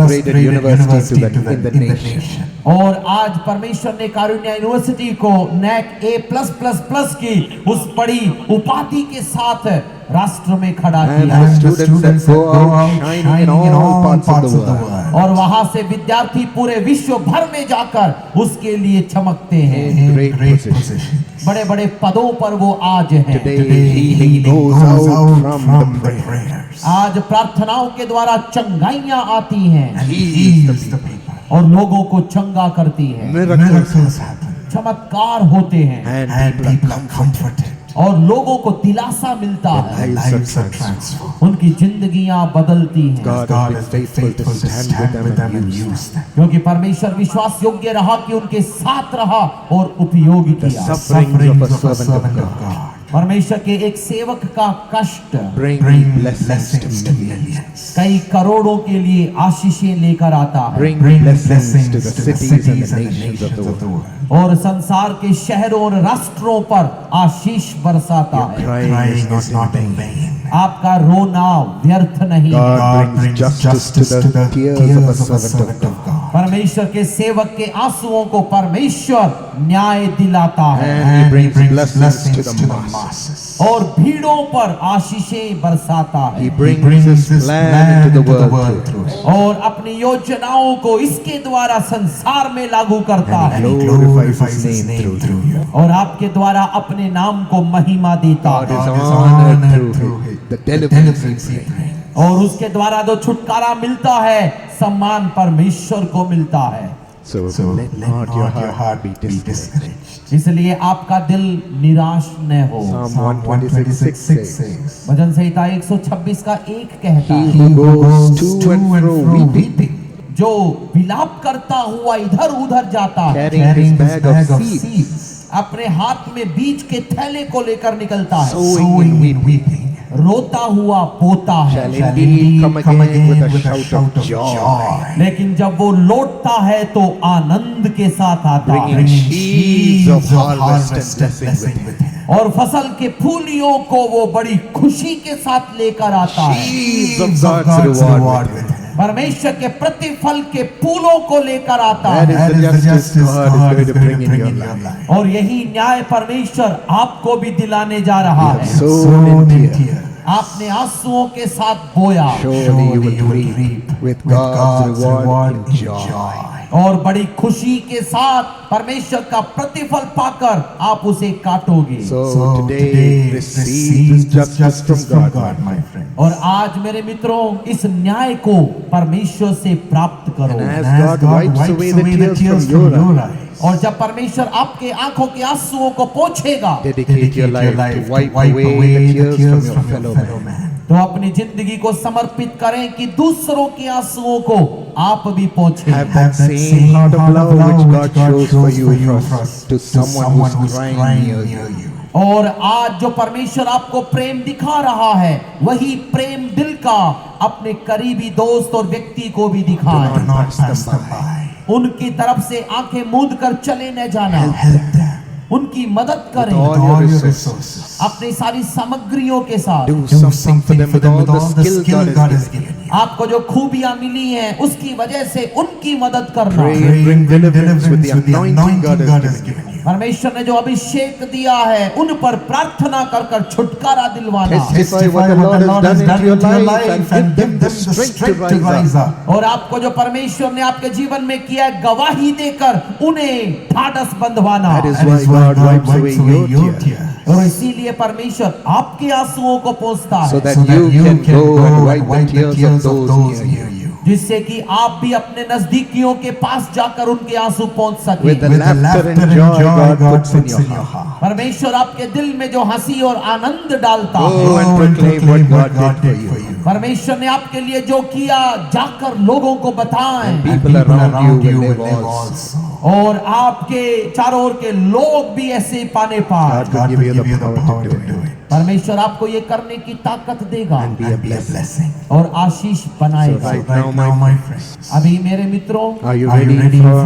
graded university in the nation. और आज परमेश्वर ने कारुण्य यूनिवर्सिटी को नैक A+++ की उस बड़ी उपाधि के साथ राष्ट्र में खड़ा And किया। the students that go out shining in all parts of the world. और वहां से विद्यार्थी पूरे विश्व भर में जाकर उसके लिए चमकते हैं। In great position. बड़े बड़े पदों पर वो आज हैं। Today healing goes out from the prayers. आज प्रार्थनाओं के द्वारा चंगाइयां आती हैं And he heals the people. और लोगों को चंगा करती है। Miracles happen. चमत्कार होते हैं And people are comforted. और लोगों को दिलासा मिलता है। Lives are transformed. उनकी जिंदगियां बदलती हैं God has been faithful to stand with them and use them. क्योंकि परमेश्वर विश्वास योग्य रहा कि उनके साथ रहा और उपयोग The किया। sufferings of a servant of God परमेश्वर के एक सेवक का कष्ट bring blessings to millions. कई करोड़ों के लिए आशीषें लेकर आता है Bring blessings to the cities and the nations of the world. और संसार के शहरों और राष्ट्रों पर आशीष बरसाता है। Crying is not in vain. आपका रोना व्यर्थ नहीं। God brings justice to the tears of a servant of God. परमेश्वर के सेवक के आंसुओं को परमेश्वर न्याय दिलाता है And he brings blessings to the masses. और भीड़ों पर आशीषें बरसाता है। He brings his plan into the world through it. और अपनी योजनाओं को इसके द्वारा संसार में लागू करता And है he glorifies his name through you. और आपके द्वारा अपने नाम को महिमा देता God है is honored through the deliverance he brings. और उसके द्वारा जो छुटकारा मिलता है सम्मान परमेश्वर को मिलता है। So let not your heart be discouraged. इसलिए आपका दिल निराश न हो। Psalm 126 says, भजन संहिता 126 का 1 कहता He है, who goes to and fro weeping, जो विलाप करता हुआ इधर उधर जाता है, carrying his bag of seeds, अपने हाथ में बीज के थैले को लेकर निकलता है, sowing and weeping, रोता हुआ बोता है, shall indeed come again with a shout of joy, लेकिन जब वो लौटता है तो आनंद के साथ आता है bringing sheaves of harvest and blessing with him. और फसल के फूलियों को वो बड़ी खुशी के साथ लेकर आता है। Sheaves of God's reward with him. परमेश्वर के प्रतिफल के फूलों को लेकर आता That है is the justice God is going to bring in your life. और यही न्याय परमेश्वर आपको भी दिलाने जा रहा है। Sown in tears. आपने आंसुओं के साथ बोया Surely you will reap with God's reward in joy. और बड़ी खुशी के साथ परमेश्वर का प्रतिफल पाकर आप उसे काटोगे। So today receive this justice from God, my friend. और आज मेरे मित्रों इस न्याय को परमेश्वर से प्राप्त करो। And as God wipes away the tears from your eyes, और जब परमेश्वर आपके आंखों के आंसुओं को पोंछेगा dedicate your life to wipe away the tears from your fellow man. तो अपनी जिंदगी को समर्पित करें कि दूसरों के आंसुओं को आप भी पोंछें। Have that same heart of love which God shows for you to someone who's crying near you. और आज जो परमेश्वर आपको प्रेम दिखा रहा है वही प्रेम दिल का अपने करीबी दोस्त और व्यक्ति को भी दिखाएं। Do not pass them by. उनकी तरफ से आंखें मूंद कर चले न जाना, Help them. उनकी मदद करें All your resources. अपनी सारी सामग्रियों के साथ। Do something for them with all the skill God has given you. आपको जो खूबियां मिली हैं उसकी वजह से उन उनकी मदद करना। Pray and bring deliverance with the anointing God has given you. परमेश्वर ने जो अभिषेक दिया है उन पर प्रार्थना कर कर छुटकारा दिलवाना। Testify what the Lord has done into your life and give them the strength to rise up. और आपको जो परमेश्वर ने आपके जीवन में किया है गवाही देकर उन्हें ढाढ़स बंधवाना। That is why God wipes away your tears. और इसीलिए परमेश्वर आपके आंसुओं को पोंछता So है, that you can go and wipe the tears of those near you. जिससे कि आप भी अपने नजदीकियों के पास जाकर उनके आंसू पोंछ सके। With the laughter and joy God puts in your heart. परमेश्वर आपके दिल में जो हंसी और आनंद डालता Go है, and proclaim what God did for you. परमेश्वर ने आपके लिए जो किया जाकर लोगों को बताएं। People around you will live also. और आपके चारों ओर के लोग भी ऐसे पाने पाए। God will give you the power to do it. परमेश्वर आपको ये करने की ताकत देगा And be a blessing. और आशीष बनाएगा। Right now, my friends, अभी मेरे मित्रों, are you ready for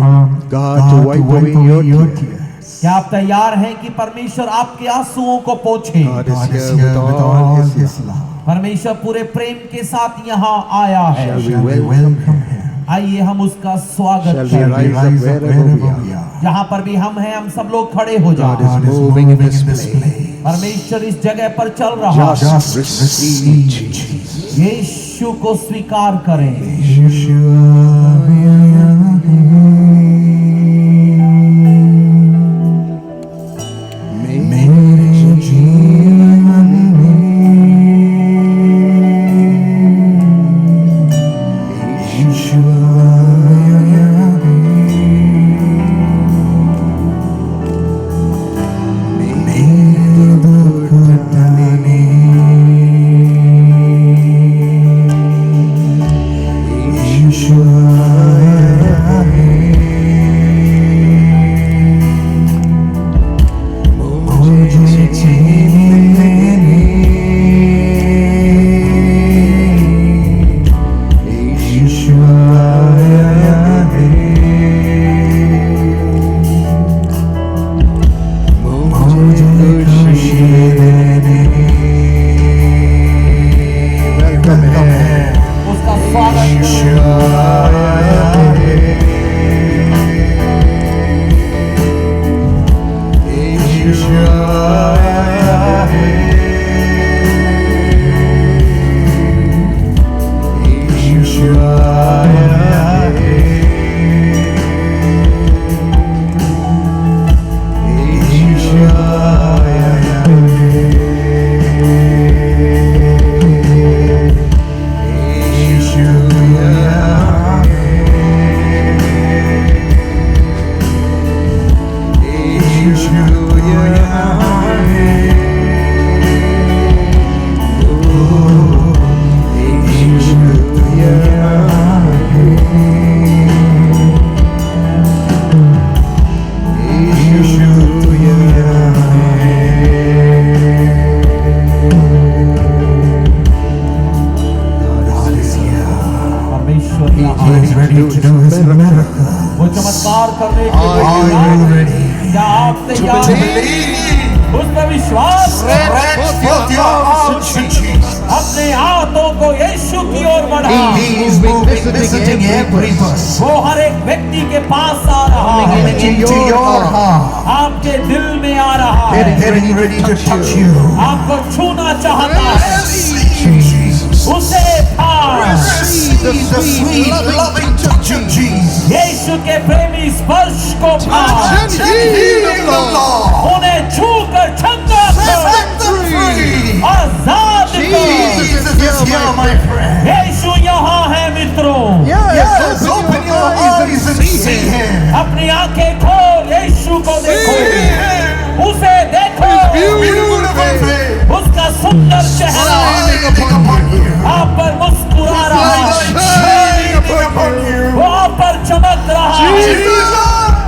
God to wipe away your tears? क्या आप तैयार हैं कि परमेश्वर आपके आंसुओं को पोंछे? God is here with all His love. परमेश्वर पूरे प्रेम के साथ यहाँ आया है। Shall we welcome Him? आइए हम उसका स्वागत Shall we करें। rise up wherever we are? जहाँ पर भी हम हैं, हम सब लोग खड़े हो God जाएं। is moving in this place. परमेश्वर इस जगह पर चल रहा है। Just receive Jesus. यीशु को स्वीकार करें। मेरे जीवन में यीशु आया है। मेरे दुख टलने यीशु आया है। मुझे छीन लेने यीशु आया है। मुझे खुशी देने उसका स्वागत यीशु आया है। यीशु आया है। यीशु आया है। यीशु आया है। यीशु आया है। यीशु परमेश्वर यहाँ He is ready to do His miracle. वो चमत्कार करने के लिए Are तैयार you हैं। ready? क्या आप तैयार हैं? उस पर विश्वास Stretch forth your arms to Jesus. अपने हाथों को यीशु की ओर बढ़ाओ। He is moving, visiting every person. वो हर एक व्यक्ति के पास आ रहा है, Into your heart. आपके दिल में आ रहा है, Getting ready to touch you. आपको छूना चाहता है। Jesus. उसे पाओ। Receive the sweet, loving touch of Jesus. यीशु के प्रेमी स्पर्श को पाओ। Heal them, Lord. उन्हें छू कर चंगा Set करो, them free. आजाद करो। Jesus is here, my friend. यीशु यहाँ है मित्रों। Yes, open your eyes and see Him. अपनी आंखें खोल, यीशु को देखो, उसे देखो। Beautiful face. उसका सुंदर चेहरा Shining upon you. आप पर मुस्कुरा रहा है, Shining upon you. वो आप पर चमक रहा है। Jesus,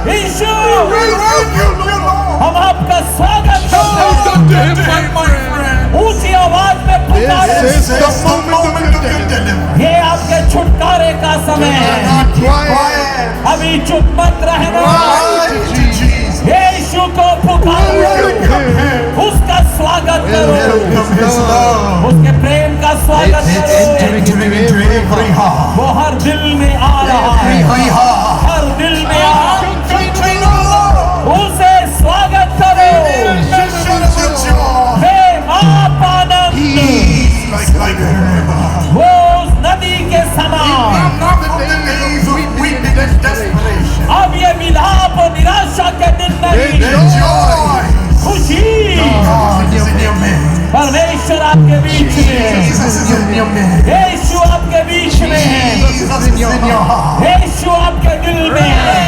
Yeshu, we welcome you, Lord. हम आपका स्वागत करते हैं। ऊंची आवाज में पुकारो, This is the moment of your deliverance. ये आपके छुटकारे का समय है। Not quiet. अभी चुप मत रहना। Rise to Jesus. यीशु को पुकारो, Welcome Him. उसका स्वागत करो, Welcome His love. उसके प्रेम का स्वागत करो। Entering into every heart. वो हर दिल में आ रहा है, Every heart आपके बीच में है। Jesus is in your midst. यीशु आपके बीच में है। Jesus is in your heart. यीशु आपके दिल में है।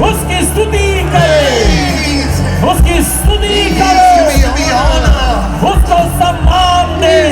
उसकी स्तुति करें, उसकी स्तुति करें, To be honored. उसको सम्मान दें,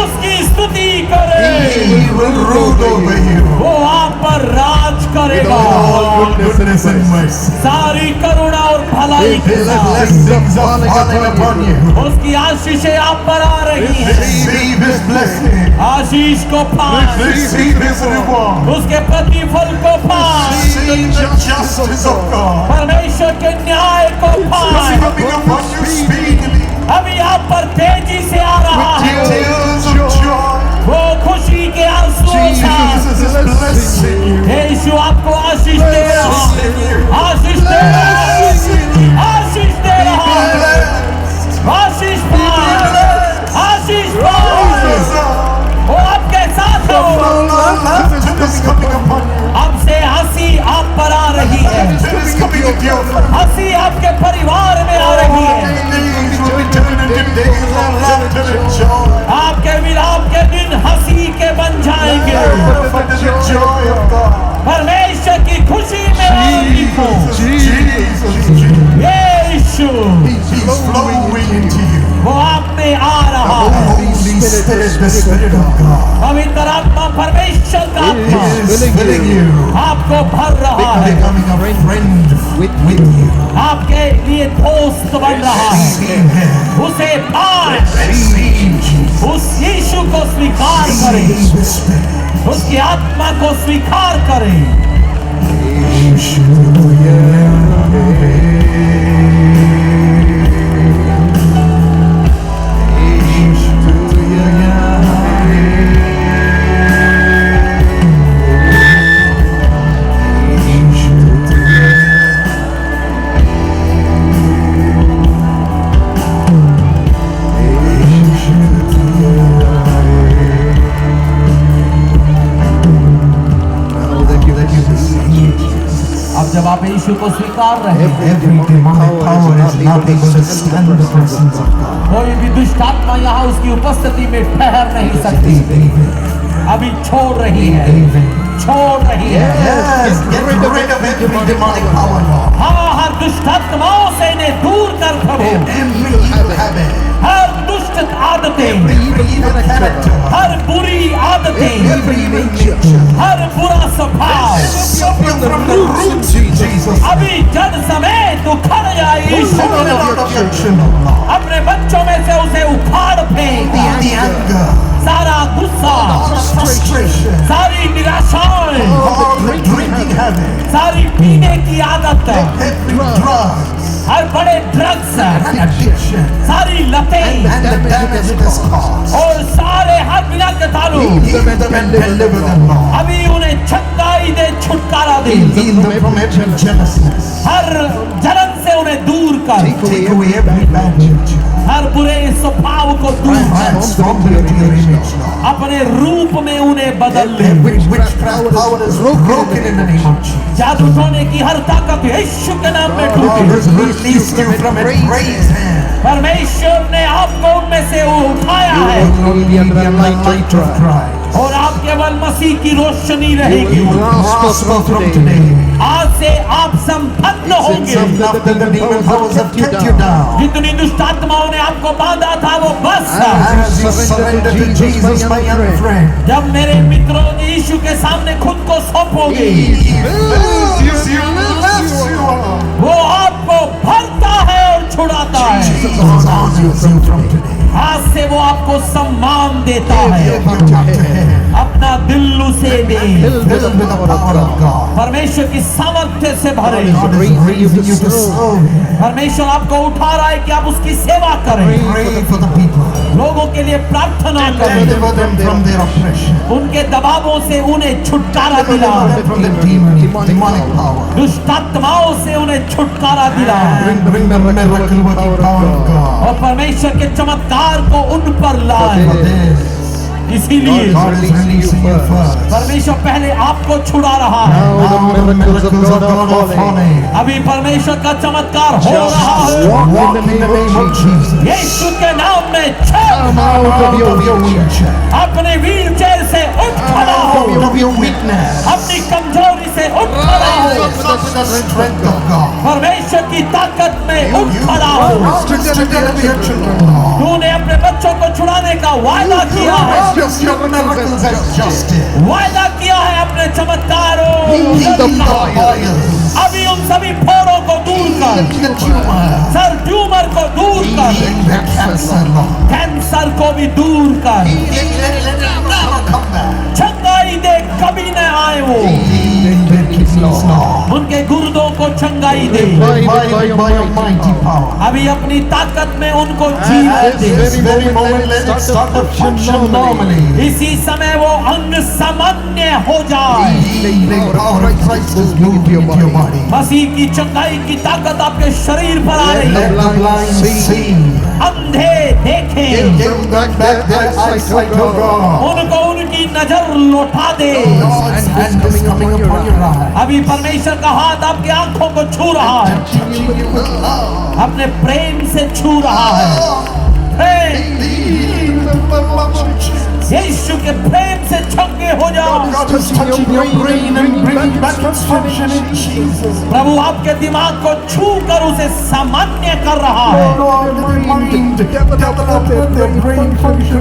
उसकी स्तुति करें। He will rule over you. वो आप पर राज करेगा All goodness and mercy. सारी करुणा और भलाई के His साथ। blessings are falling upon you. उसकी आशीषें आप पर आ रही हैं। Receive His blessing. आशीष को पाएं, Receive His reward. उसके प्रतिफल को पाएं, Receive the justice of God. परमेश्वर के न्याय को पाएं। Coming upon you speedily. अभी आप पर तेजी से आ रहा है Tears of joy. वो खुशी के आंसुओं से। Jesus is blessing you. यीशु आपको आशीष दे रहा है, आशीष दे रहा है, आशीष दे रहा है। आशीष पाए, आशीष पाए। वो आपके साथ हो। Laughter is coming upon you. अब से हंसी आप पर आ रही है, Laughter is coming into your family. हंसी आपके परिवार में आ रही है। Days will be turned into days of laughter and joy. आपके विलाप के दिन हंसी के बन जाएंगे। For the joy of God. परमेश्वर की खुशी में आप लिखो, Jesus. Yeshu He's flowing into you. वो आप में आ रहा है। Holy Spirit, the Spirit of God. पवित्र आत्मा, परमेश्वर का आत्मा is filling you. आपको भर रहा है, Becoming a friend with you. आपके लिए दोस्त बन रहा है। Receive Him. उसे पाएं, Receive Jesus. उस यीशु को स्वीकार करें, Receive the Spirit. उसकी आत्मा को स्वीकार करें। अब जब आप यीशु को स्वीकार रहे हैं, Every demonic power is not able to stand the presence of God. कोई भी दुष्ट आत्मा यहाँ उसकी उपस्थिति में ठहर नहीं सकती, अभी छोड़ रही है, छोड़ रही है। Yes, get rid of every demonic power, Lord. हाँ, हर दुष्ट आत्माओं से इन्हें दूर कर प्रभु, Every evil habit, हर दुष्ट आदतें, every evil character, हर बुरी आदतें, every evil nature. हर बुरा स्वभाव From the roots, Jesus. अभी जड़ समेत उखड़ जाए यीशु Pull के it नाम out of से। your children, Lord. अपने बच्चों में से उसे उखाड़ फेंक, The anger, सारा गुस्सा, all the frustration, सारी निराशाएं, all the drinking habit, सारी पीने की आदत, every drugs हर बड़े ड्रग्स, and addiction, सारी लतें and the damage it has caused. और सारे हर बिना के तालु, Heal them and deliver them, Lord. अभी उन्हें छंगाई दे, छुटकारा दे, Heal them from every jealousness. हर जलन से उन्हें दूर कर, Take away every bad nature. हर बुरे स्वभाव को दूर कर, Transform them into your image, Lord. अपने रूप में उन्हें बदल ले। Every witchcraft power is broken in the name of Jesus. जादू टोने की हर ताकत यीशु के नाम में God टूटी। has released you from it. Praise Him. परमेश्वर ने आपको उनमें से उठाया है Only be the light of Christ. और आप केवल मसीह की रोशनी रहेगी। You will prosper from today. आज से आप संपन्न होंगे। After the demon powers have kept you down. जितनी दुष्ट आत्माओं ने आपको बांधा था वो बस। As you surrender to Jesus, my young friend. जब मेरे मित्रों यीशु के सामने खुद को सौंपोगे, He fills you, lifts you up. वो आपको भरता है और छुड़ाता है। Jesus honors you from today. आज से वो आपको सम्मान देता है। Give your heart to Him. अपना दिल उसे दे, Filled with the power of God. परमेश्वर की सामर्थ्य से भरे। God is raising you to serve Him. परमेश्वर आपको उठा रहा है कि आप उसकी सेवा करें, Pray for the people. लोगों के लिए प्रार्थना करें, Deliver them from their oppression. उनके दबावों से उन्हें छुटकारा Deliver दिला, them from the demonic power. दुष्ट आत्माओं से उन्हें छुटकारा दिला Bring the miracle working power of God. और परमेश्वर के चमत्कार को उन पर लाए। For this इसीलिए God is releasing you first. परमेश्वर पहले आपको छुड़ा रहा है। Now the miracles of God are falling. अभी परमेश्वर का चमत्कार हो रहा है। Just walk in the name of Jesus. यीशु के नाम में चल, Come out of your wheelchair. अपने व्हील चेयर से उठ खड़ा हो, Out of your weakness. अपनी कमजोरी से उठ खड़ा हो, Rise up in the strength of God. परमेश्वर की ताकत में उठ खड़ा हो। To deliver your children, Lord. तूने अपने बच्चों को छुड़ाने का वादा किया है, Your miracles as justice. वादा किया है अपने चमत्कारों। Heal the boils. अभी उन सभी फोड़ों को दूर कर, Heal the tumor. Sir tumour को दूर कर, Heal the cancer, Lord. Cancer को भी दूर कर। Heal, let it never come back. चंगाई दे, कभी न आए वो। Heal their kidneys, Lord. उनके गुर्दों को चंगाई दे। By your mighty power. अभी अपनी ताकत में उनको जीवन दे। This very moment, let it start to function normally. इसी समय वो अंग सामान्य हो जाए। Healing power of Christ is moving into your body. मसीह की चंगाई की ताकत आपके शरीर पर आ रही Let है। the blind see. अंधे देखें, Give them back their eyesight, oh God. उनको उनकी नजर लौटा दे। God's hand is coming upon your eyes. अभी परमेश्वर का हाथ आपकी आंखों को छू रहा है, Touching you with love. अपने प्रेम से छू रहा है। प्रेम, Heal them with love of Jesus. यीशु के प्रेम से छंगे हो जाओ। God is touching your brain and bringing back its function in Jesus. प्रभु आपके दिमाग को छू कर उसे सामान्य कर रहा है। Lord, their mind, develop their brain function.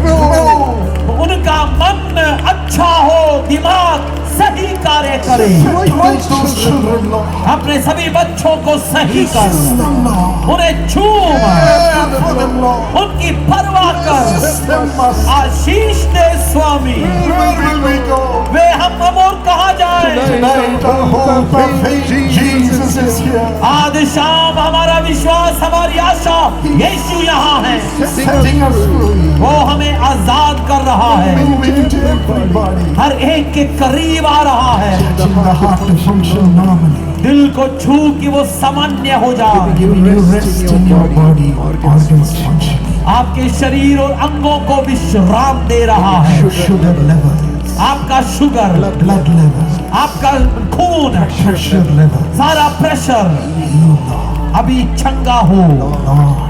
उनका मन अच्छा हो, दिमाग सही कार्य करे। Touch those children, Lord. अपने सभी बच्चों को सही कर, Them, Lord. उन्हें छू, Care for them, Lord. उनकी परवाह कर। Them must. Ashish they Swami. Where will we go? वे हम और कहाँ जाए? Tonight, our hope of faith, Jesus is here. आज शाम हमारा विश्वास, हमारी आशा, यीशु यहाँ है। Setting us free. वो हमें आजाद कर रहा है, Moving into everybody. हर एक के करीब आ रहा है। Touching the heart to function normally. दिल को छू कि वो सामान्य हो जाए। Giving you rest in your body, organs functioning. आपके शरीर और अंगों को विश्राम दे रहा है। Sugar levels, आपका शुगर, blood levels, आपका खून, pressure levels. सारा प्रेशर You, Lord. अभी चंगा हो। Lord,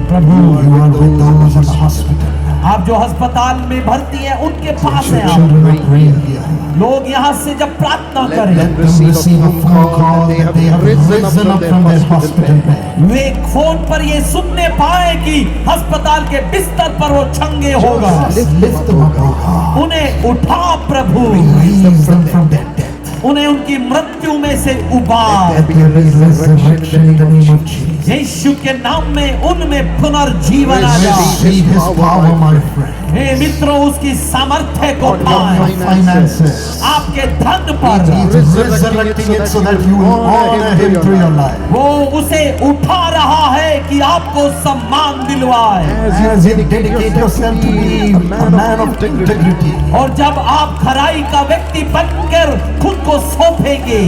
Prabhu, you are with those in the hospital. आप जो अस्पताल में भर्ती हैं उनके पास Your हैं आप। children are praying here. लोग यहाँ से जब प्रार्थना करें, Let them receive a phone call that they have risen up from their hospital bed. Way phone पर ये सुनने पाए कि अस्पताल के बिस्तर पर वो चंगे होगा। Lift them up, O God. उन्हें उठा प्रभु, Release them from their death. उन्हें उनकी मृत्यु में से उबार। Let there be resurrection in the name of Jesus. यीशु के नाम में उनमें पुनर्जीवन आ जाए। Receive His power, my friend. हे मित्रों, उसकी सामर्थ्य को Your पाएं। finances. आपके धन पर He is resurrecting it so that you will honor Him through your life. वो उसे उठा रहा है कि आपको सम्मान दिलवाए। As you dedicate yourself to be a man of integrity, और जब आप खराई का व्यक्ति बनकर खुद को सौंपेंगे,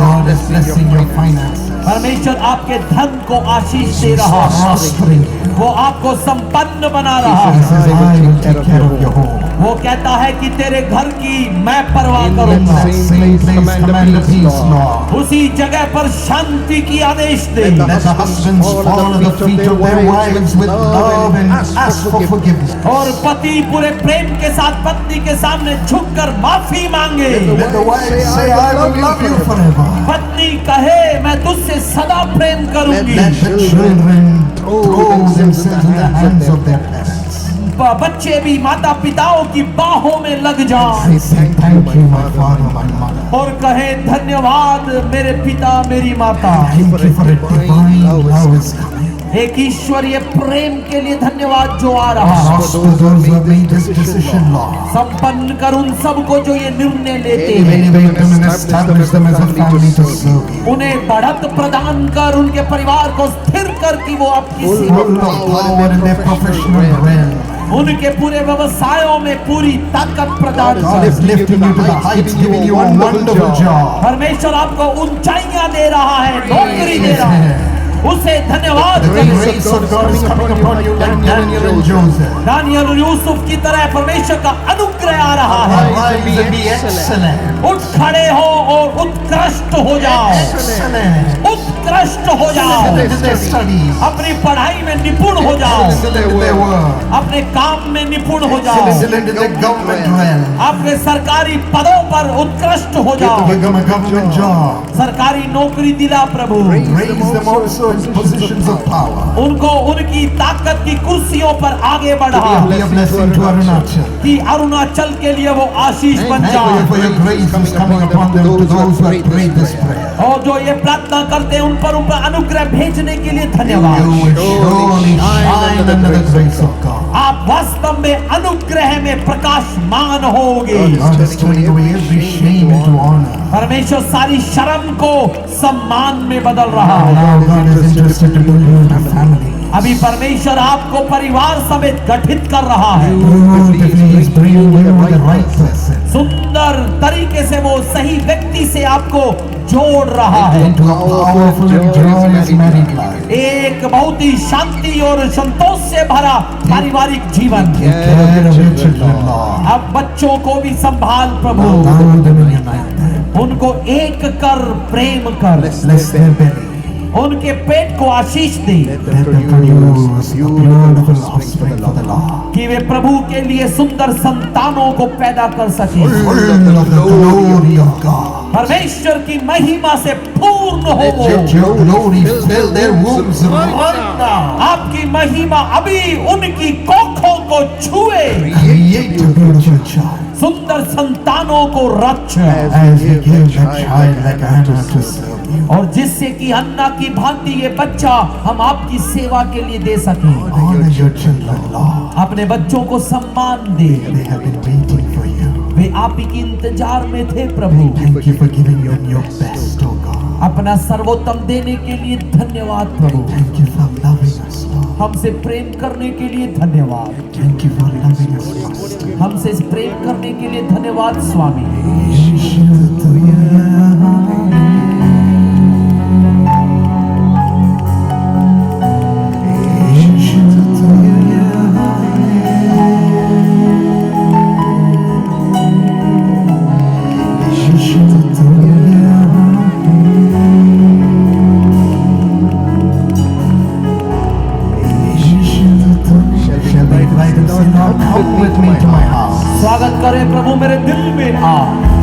God is blessing your finances, परमेश्वर आपके धन को आशीष दे रहा है। prospering you. वो आपको संपन्न बना रहा He है। says, I will take care of your home. वो कहता है कि तेरे घर की मैं परवाह In करूंगा। that same place, command the peace, Lord. उसी जगह पर शांति की आदेश दे। Let the husbands fall at the feet of their wives with love and ask for forgiveness. और पति पूरे प्रेम के साथ पत्नी के सामने झुककर माफी मांगे। Let the wife say, I will love you forever. पत्नी कहे, मैं तुझसे सदा प्रेम करूंगी। Let the children throw themselves in the hands of their parents. बच्चे भी माता पिताओं की बाहों में लग जाएं I say thank you, my father, my mother. और कहे, धन्यवाद मेरे पिता मेरी माता। Thank you for a divine love is coming. एक ईश्वरीय प्रेम के लिए धन्यवाद जो आ रहा है। Prosper those who have made this decision, Lord. संपन्न कर उन सबको जो ये निर्णय लेते हैं। Elevate them and establish them as a family to serve you. उन्हें बढ़त प्रदान कर उनके परिवार को स्थिर कर कि वो आपकी Full सेवा of power in their professional realm. उनके पूरे व्यवसायों में पूरी ताकत प्रदान God कर। is lifting you to the heights, giving you a wonderful job. परमेश्वर आपको ऊंचाइयां दे रहा है, नौकरी दे रहा है। उसे धन्यवाद The करें। grace of God is coming upon you like Daniel and Joseph. Daniel और यूसुफ की तरह परमेश्वर का अनुग्रह आ रहा है। Arise and be excellent. उठ खड़े हो और उत्कृष्ट हो जाओ, Excellent. उत्कृष्ट हो जाओ, Excellent in their studies. अपनी पढ़ाई में निपुण हो जाओ, Excellent in their work. अपने काम में निपुण हो जाओ, Excellent in their government realm. अपने सरकारी पदों पर उत्कृष्ट हो To जाओ। become a government job. सरकारी नौकरी दिला प्रभु, Raise them also in positions of power. उनको उनकी ताकत की कुर्सियों पर आगे बढ़ा, Be a blessing to Arunachal. कि अरुणाचल के लिए वो आशीष बन Thank you जाए। for your grace is coming upon them to those who have prayed this prayer. और जो ये प्रार्थना करते हैं उन पर अनुग्रह भेजने के लिए धन्यवाद। You will surely shine under the grace of God. आप वास्तव में अनुग्रह में प्रकाशमान होगे। God is turning away every shame into honor. परमेश्वर सारी शर्म को सम्मान में बदल रहा है। Now God is interested to build you in a family. अभी परमेश्वर आपको परिवार समेत गठित कर रहा है। Beautifully He is bringing you with the right person. सुंदर तरीके से वो सही व्यक्ति से आपको जोड़ रहा है। Into a powerful and joyous married life. एक बहुत ही शांति और संतोष से भरा पारिवारिक जीवन। Take care of your children, Lord. अब बच्चों को भी संभाल प्रभु, Allow them and unite them. उनको एक कर प्रेम कर, Bless their belly. उनके पेट को आशीष दे, Let them produce a beautiful offspring for the Lord. कि वे प्रभु के लिए सुंदर संतानों को पैदा कर सके। Full of the glory of God. परमेश्वर की महिमा से पूर्ण हो वो। Let your glory fill their wombs right now. आपकी महिमा अभी उनकी कोखों को छुए, Create a beautiful child. सुंदर संतानों को रच, As we give that child like Anna to serve you. और जिससे कि अन्ना की भांति ये बच्चा हम आपकी सेवा के लिए दे सके। Honor your children, Lord. अपने बच्चों को सम्मान दे, They have been waiting for you. वे आप ही की इंतजार में थे प्रभु। Thank you for giving them your best, oh God. अपना सर्वोत्तम देने के लिए धन्यवाद प्रभु। Thank you for loving us, Lord. हमसे प्रेम करने के लिए धन्यवाद, Thank you for loving us, Master. हमसे प्रेम करने के लिए धन्यवाद स्वामी। Shall we invite them, say, Lord, come with me to my house. स्वागत करें प्रभु मेरे दिल में आ।